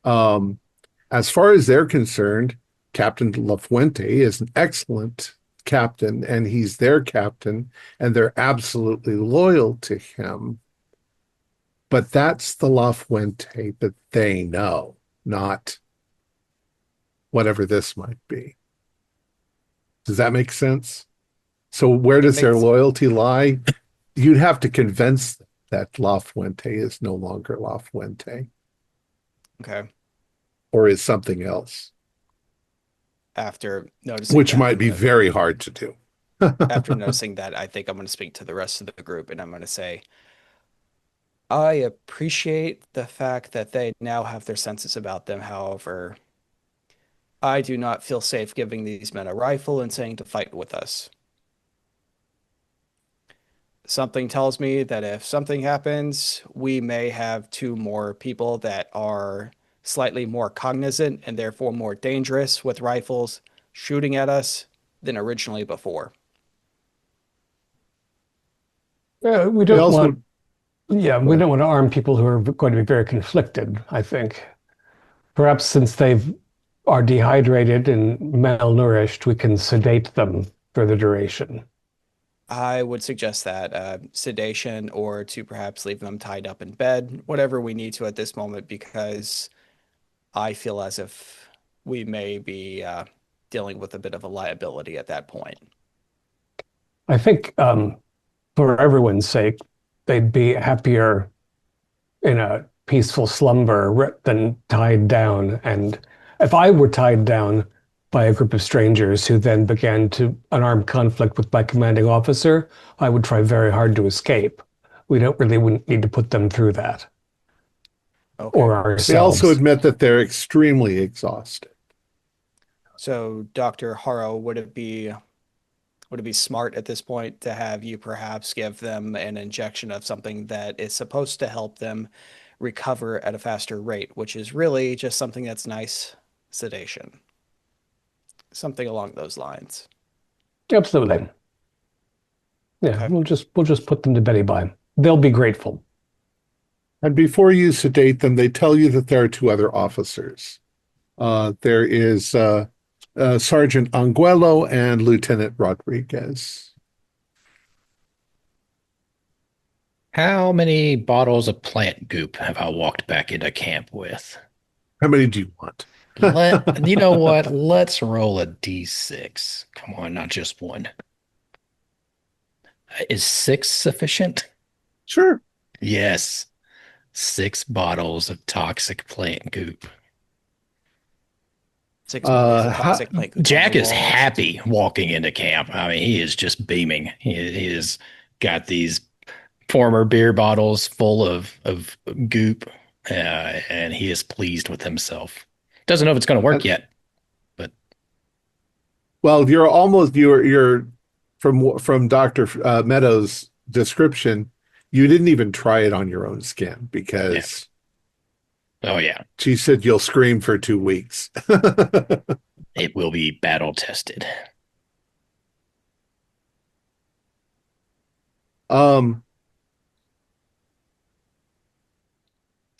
As far as they're concerned, Captain Lafuente is an excellent captain, and he's their captain, and they're absolutely loyal to him. But that's the Lafuente that they know, not whatever this might be. Does that make sense? So where does their loyalty lie? You'd have to convince them that La Fuente is no longer La Fuente. Okay. Or is something else. After noticing Which might be very hard to do. After noticing that, I think I'm going to speak to the rest of the group and I'm going to say, I appreciate the fact that they now have their senses about them. However, I do not feel safe giving these men a rifle and saying to fight with us. Something tells me that if something happens, we may have two more people that are slightly more cognizant and therefore more dangerous with rifles shooting at us than originally before. We don't want to arm people who are going to be very conflicted, I think. Perhaps since they are dehydrated and malnourished, we can sedate them for the duration. I would suggest that sedation or to perhaps leave them tied up in bed, whatever we need to at this moment, because I feel as if we may be dealing with a bit of a liability at that point. I think for everyone's sake, they'd be happier in a peaceful slumber than tied down. And if I were tied down by a group of strangers who then began an armed conflict with my commanding officer, I would try very hard to escape. We wouldn't need to put them through that. Okay. Or ourselves. They also admit that they're extremely exhausted. So, Dr. Haro, would it be smart at this point to have you perhaps give them an injection of something that is supposed to help them recover at a faster rate, which is really just something that's nice sedation? Something along those lines. Absolutely. Yeah, okay. We'll just put them to bed by. They'll be grateful. And before you sedate them, they tell you that there are two other officers. There is Sergeant Anguelo and Lieutenant Rodriguez. How many bottles of plant goop have I walked back into camp with? How many do you want? You know what? Let's roll a d6. Come on, not just one. Is 6 sufficient? Sure. Yes. 6 bottles of toxic plant goop. 6 bottles of toxic plant goop. Jack is happy walking into camp. I mean, he is just beaming. He has got these former beer bottles full of goop, and he is pleased with himself. Doesn't know if it's going to work yet, but well, you're from Dr. Meadows' description. You didn't even try it on your own skin because she said you'll scream for 2 weeks. It will be battle tested. Um,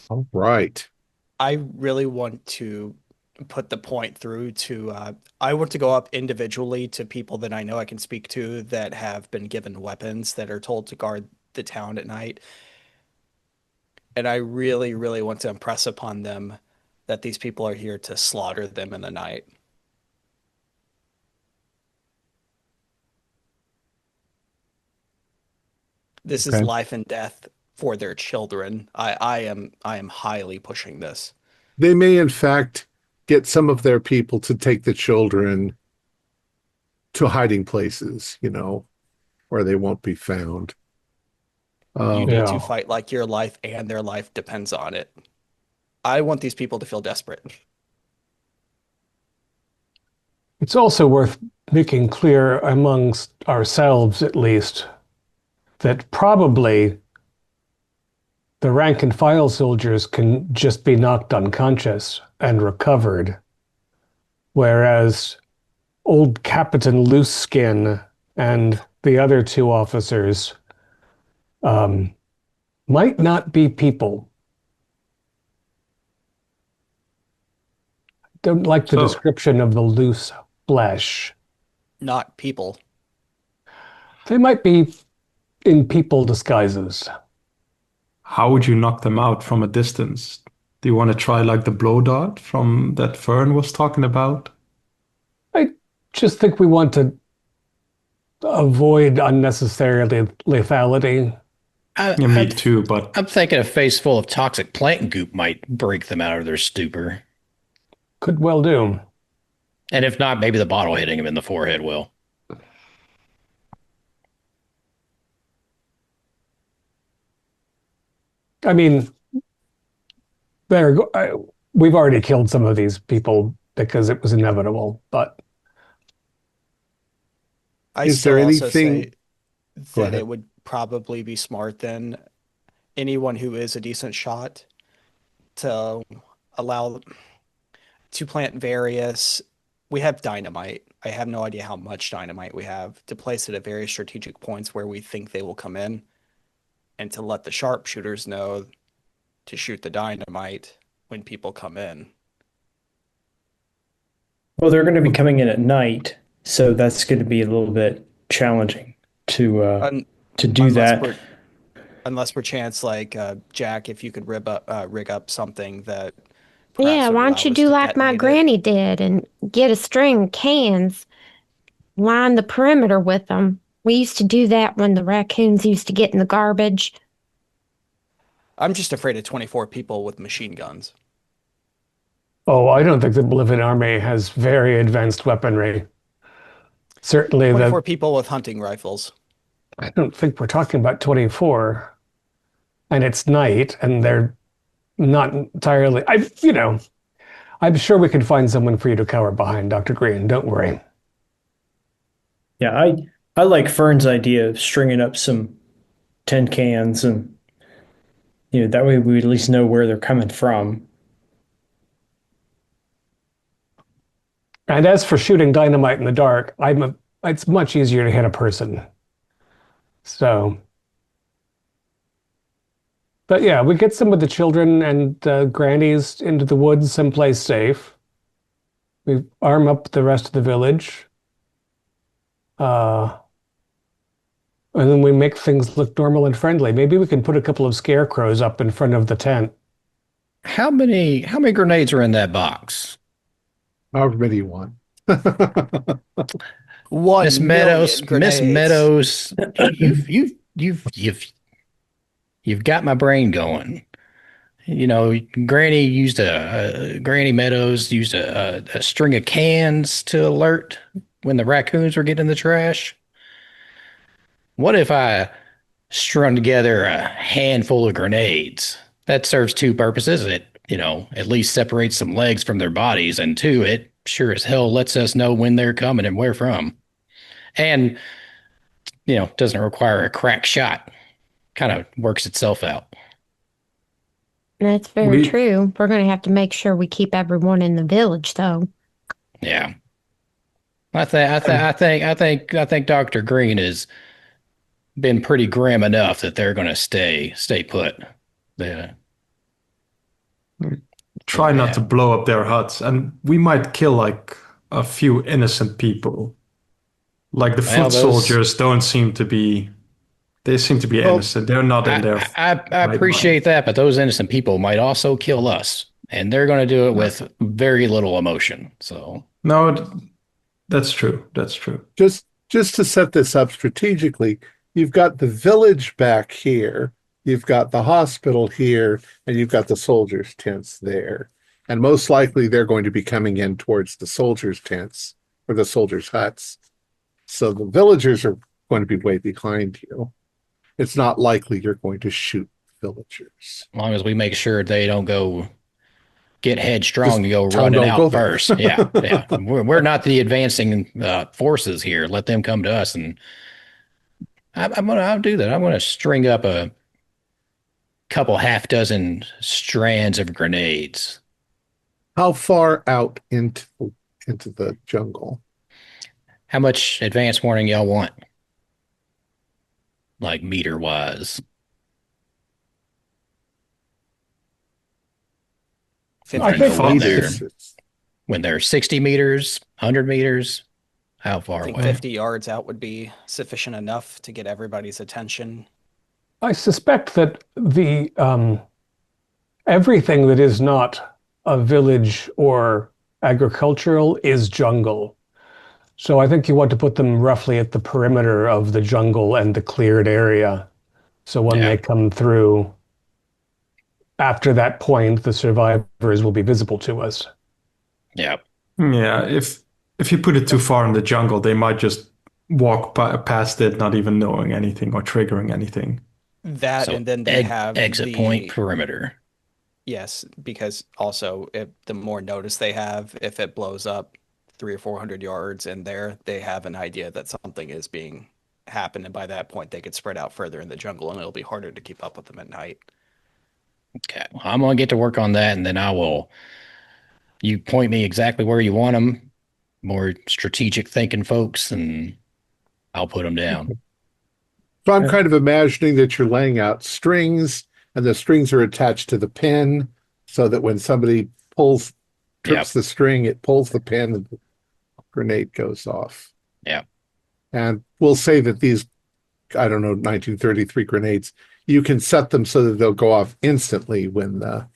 all right. I really want to put the point through to I want to go up individually to people that I know I can speak to that have been given weapons that are told to guard the town at night. And I really, really want to impress upon them that these people are here to slaughter them in the night. This is Okay. life and death for their children. I am highly pushing this. They may, in fact, get some of their people to take the children to hiding places, where they won't be found. You need Yeah. to fight like your life and their life depends on it. I want these people to feel desperate. It's also worth making clear amongst ourselves, at least, that probably the rank and file soldiers can just be knocked unconscious and recovered, whereas old Captain Looseskin and the other two officers might not be people. Don't like the So- description of the loose flesh. Not people. They might be in people disguises. How would you knock them out from a distance? Do you want to try like the blow dart from that Fern was talking about? I just think we want to avoid unnecessary lethality. Yeah, me too, but I'm thinking a face full of toxic plant goop might break them out of their stupor. Could well do. And if not, maybe the bottle hitting him in the forehead will. I mean, we've already killed some of these people because it was inevitable, but I Is still there also anything- say Go that ahead. it would probably be smart then anyone who is a decent shot to allow to plant various. We have dynamite. I have no idea how much dynamite we have to place it at various strategic points where we think they will come in, and to let the sharpshooters know to shoot the dynamite when people come in. Well, they're going to be coming in at night, so that's going to be a little bit challenging to Un- do unless that. we're- Unless perchance, like Jack, if you could rig up something that perhaps Yeah, would why allow don't you us do to like my detonate it. granny did and get a string of cans, line the perimeter with them. We used to do that when the raccoons used to get in the garbage. I'm just afraid of 24 people with machine guns. oh, I don't think the Bolivian army has very advanced weaponry. Certainly, 24 people with hunting rifles. I don't think we're talking about 24. And it's night, and they're not entirely. I'm sure we can find someone for you to cower behind, Dr. Green. Don't worry. Yeah, I like Fern's idea of stringing up some tin cans, and that way we at least know where they're coming from. And as for shooting dynamite in the dark, it's much easier to hit a person. So, but yeah, we get some of the children and grannies into the woods someplace safe. We arm up the rest of the village. And then we make things look normal and friendly. Maybe we can put a couple of scarecrows up in front of the tent. How many grenades are in that box? However many you want. 1 Miss million Meadows, Miss grenades. Meadows, you've got my brain going. Granny Meadows used a string of cans to alert when the raccoons were getting in the trash. What if I strung together a handful of grenades? That serves two purposes. It, at least separates some legs from their bodies, and two, it sure as hell lets us know when they're coming and where from. And, doesn't require a crack shot. Kind of works itself out. That's very true. We're going to have to make sure we keep everyone in the village, though. Yeah. I think Dr. Green is been pretty grim enough that they're going to stay put. The Try not to blow up their huts, and we might kill like a few innocent people. Like the Well, foot soldiers don't seem to be. They seem to be Well, innocent. They're not in their. I right appreciate mind. that, but those innocent people might also kill us, and they're going to do it with very little emotion. So No, that's true. That's true. just to set this up strategically, you've got the village back here, you've got the hospital here, and you've got the soldiers' tents there. And most likely they're going to be coming in towards the soldiers' tents or the soldiers' huts. So the villagers are going to be way behind you. It's not likely you're going to shoot villagers. as long as we make sure they don't go get headstrong Just and go tell them running don't go out there. first. Yeah, yeah. We're not the advancing forces here. Let them come to us, and I'll do that. I'm gonna string up a couple half dozen strands of grenades. How far out into the jungle? How much advance warning y'all want? Like meter wise. 50 I think when Meters, they're it's- when they're 60 meters, 100 meters, how I far think away? 50 yards out would be sufficient enough to get everybody's attention. I suspect that the everything that is not a village or agricultural is jungle. So I think you want to put them roughly at the perimeter of the jungle and the cleared area. So when Yeah. they come through, after that point, the survivors will be visible to us. Yeah. Yeah, if you put it too far in the jungle, they might just walk past it, not even knowing anything or triggering anything. That, So and then they have exit point perimeter. Yes, because also if the more notice they have, if it blows up 300 or 400 yards in there, they have an idea that something is being happened, and by that point they could spread out further in the jungle, and it'll be harder to keep up with them at night. Okay. Well, I'm gonna get to work on that, and then I will. You point me exactly where you want them. More strategic thinking folks, and I'll put them down. So I'm kind of imagining that you're laying out strings, and the strings are attached to the pin, so that when somebody trips the string, it pulls the pin, and the grenade goes off. Yeah. And we'll say that these, I don't know, 1933 grenades, you can set them so that they'll go off instantly when the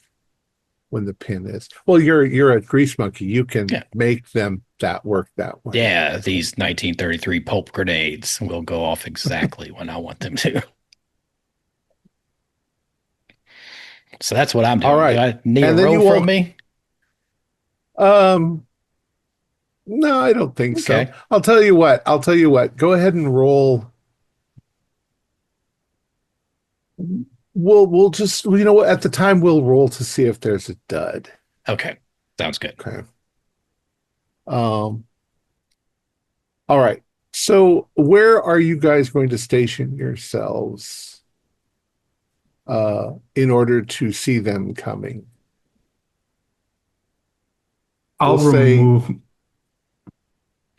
pin is. Well, you're a grease monkey. You can make them that work that way. Yeah, these 1933 pulp grenades will go off exactly when I want them to. So that's what I'm doing. All right. Do I need And a then you roll from will- me? No, I don't think so. Okay. I'll tell you what. Go ahead and roll. We'll just, you know what, at the time we'll roll to see if there's a dud. Okay. Sounds good. Okay. All right. So where are you guys going to station yourselves in order to see them coming? I'll We'll say- remove.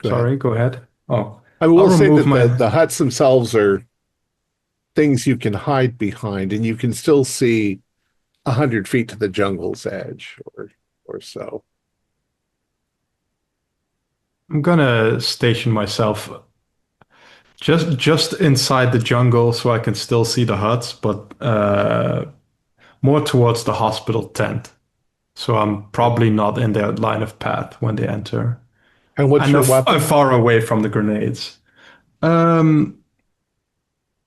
Go ahead. Sorry, go ahead. Oh, I mean, we'll I'll say remove that my- the huts themselves are things you can hide behind, and you can still see 100 feet to the jungle's edge or so. I'm gonna station myself just inside the jungle so I can still see the huts, but more towards the hospital tent. So I'm probably not in their line of path when they enter. And what's And your I'm weapon? far away from the grenades.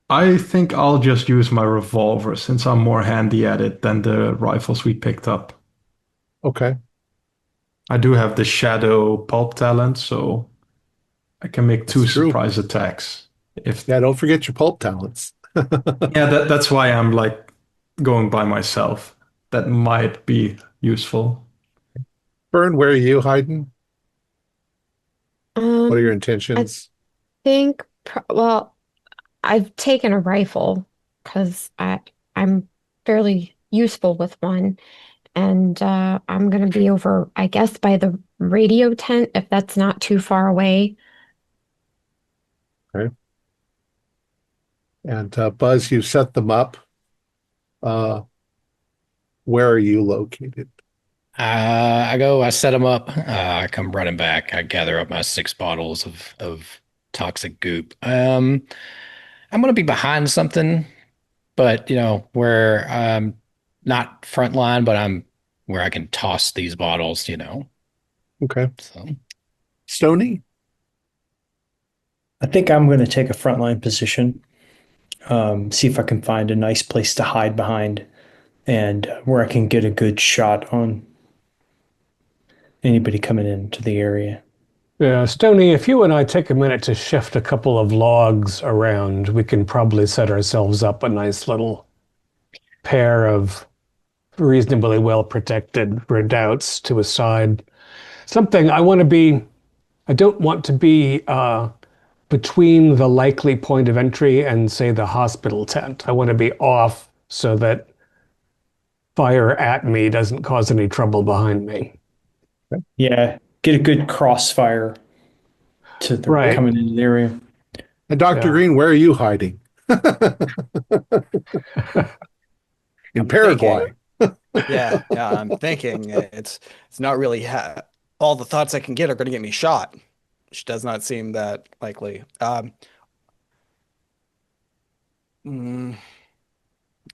I think I'll just use my revolver since I'm more handy at it than the rifles we picked up. Okay. I do have the shadow pulp talent, so I can make two That's true. surprise attacks. Yeah, don't forget your pulp talents. Yeah, that's why I'm like going by myself. That might be useful. Bern, where are you hiding? What are your I intentions? think, well, I've taken a rifle because I'm fairly useful with one. And I'm going to be over, I guess, by the radio tent, if that's not too far away. Okay. And Buzz, you set them up. Where are you located? I set them up. I come running back. I gather up my 6 bottles of toxic goop. I'm gonna be behind something, but where I'm not front line, but I'm where I can toss these bottles. Okay. So Stony? I think I'm going to take a frontline position, see if I can find a nice place to hide behind and where I can get a good shot on anybody coming into the area. Yeah, Stony, if you and I take a minute to shift a couple of logs around, we can probably set ourselves up a nice little pair of reasonably well protected redoubts to a side. Something I don't want to be between the likely point of entry and, say, the hospital tent. I want to be off so that fire at me doesn't cause any trouble behind me. Yeah, get a good crossfire to the Right. coming into the area. And Dr. Yeah. Green, where are you hiding? In Paraguay. Yeah, I'm thinking it's not really all the thoughts I can get are going to get me shot, which does not seem that likely.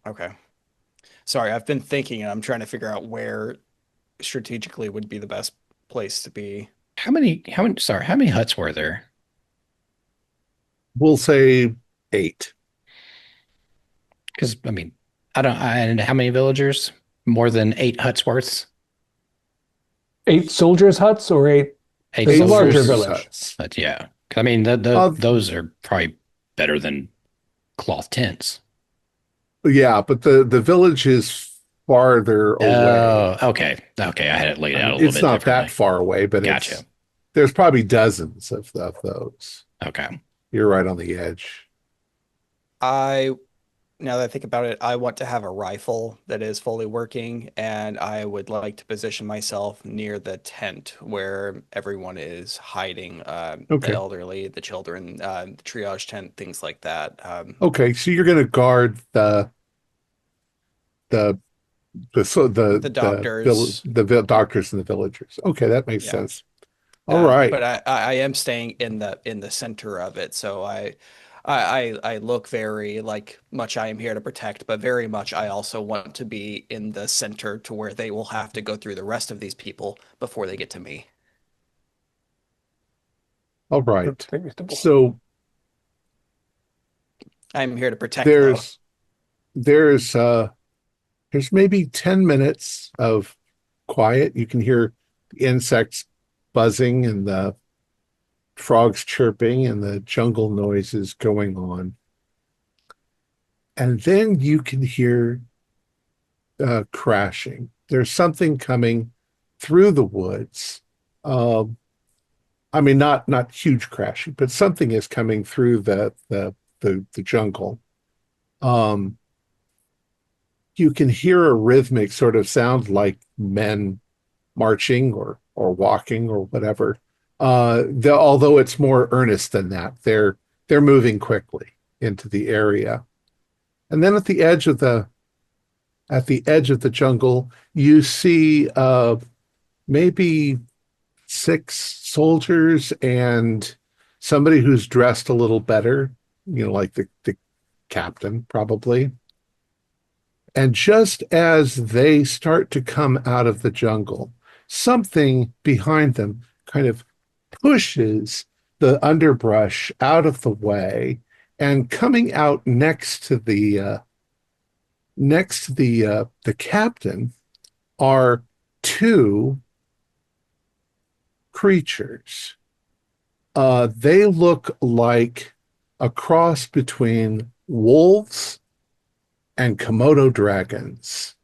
Okay. Sorry, I've been thinking and I'm trying to figure out where strategically would be the best place to be. how many huts were there? We'll say 8. Because I mean, and how many villagers? More than 8 huts worth? 8 soldiers' huts or 8? Eight It's a larger soldiers' village. huts. But yeah, I mean, those are probably better than cloth tents. Yeah, but the village is farther away. Oh, okay. Okay, I had it laid out a little It's bit not differently. that far away, but Gotcha. there's probably dozens of those. Okay. You're right on the edge. Now that I think about it, I want to have a rifle that is fully working, and I would like to position myself near the tent where everyone is hiding, Okay. the elderly, the children, the triage tent, things like that. Okay, so you're going to guard the doctors. the doctors and the villagers. Okay, that makes Yeah. sense. All right. But I am staying in the center of it, so I look very like much I am here to protect, but very much I also want to be in the center to where they will have to go through the rest of these people before they get to me. All right. That's reasonable. So I'm here to protect though. there's maybe 10 minutes of quiet. You can hear the insects buzzing and the frogs chirping and the jungle noises going on. And then you can hear crashing. There's something coming through the woods. I mean, not huge crashing, but something is coming through the jungle. You can hear a rhythmic sort of sound like men marching or walking or whatever. Although it's more earnest than that, they're moving quickly into the area. And then at the edge of the jungle, you see maybe 6 soldiers and somebody who's dressed a little better, like the captain probably. And just as they start to come out of the jungle, something behind them kind of pushes the underbrush out of the way, and coming out next to the captain are 2 creatures. They look like a cross between wolves and Komodo dragons,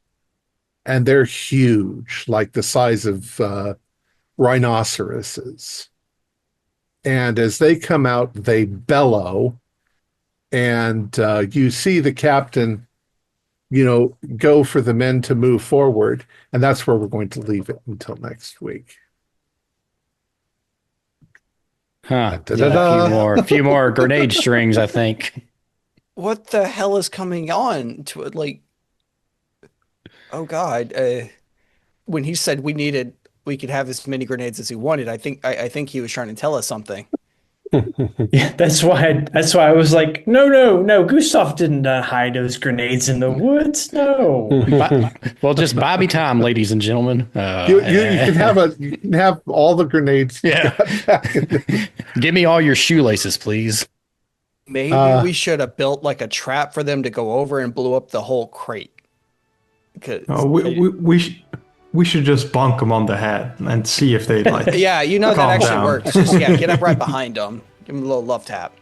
and they're huge, like the size of rhinoceroses. And as they come out, they bellow, and you see the captain, go for the men to move forward, and that's where we're going to leave it until next week. Huh. Da-da-da. A few more grenade strings, I think. what the hell is coming on to it? Like, oh God. When he said we could have as many grenades as he wanted, I think he was trying to tell us something. Yeah, that's why I was like, no, Gustav didn't hide those grenades in the woods. No. Well, just Bobby Tom, ladies and gentlemen. You can have all the grenades. Yeah. Give me all your shoelaces, please. Maybe we should have built like a trap for them to go over and blow up the whole crate. We should just bonk them on the head and see if they like. Yeah, that actually works. Just get up right behind them, give them a little love tap.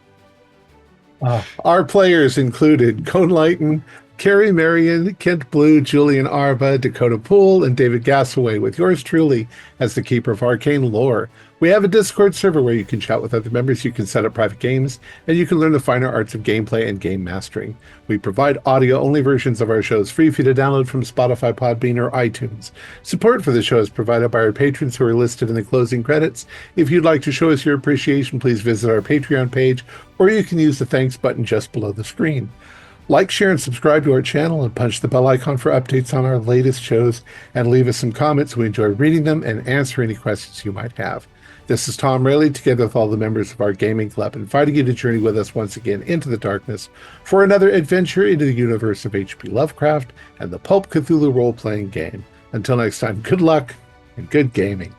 Our players included Cone Lighton, Carrie Marion, Kent Blue, Julian Arba, Dakota Poole, and David Gassaway, with yours truly as the keeper of arcane lore. We have a Discord server where you can chat with other members, you can set up private games, and you can learn the finer arts of gameplay and game mastering. We provide audio-only versions of our shows free for you to download from Spotify, Podbean, or iTunes. Support for the show is provided by our patrons who are listed in the closing credits. If you'd like to show us your appreciation, please visit our Patreon page, or you can use the thanks button just below the screen. Like, share, and subscribe to our channel, and punch the bell icon for updates on our latest shows, and leave us some comments. We enjoy reading them and answer any questions you might have. This is Thom Raley, together with all the members of our gaming club, inviting you to journey with us once again into the darkness for another adventure into the universe of H.P. Lovecraft and the Pulp Cthulhu role-playing game. Until next time, good luck and good gaming.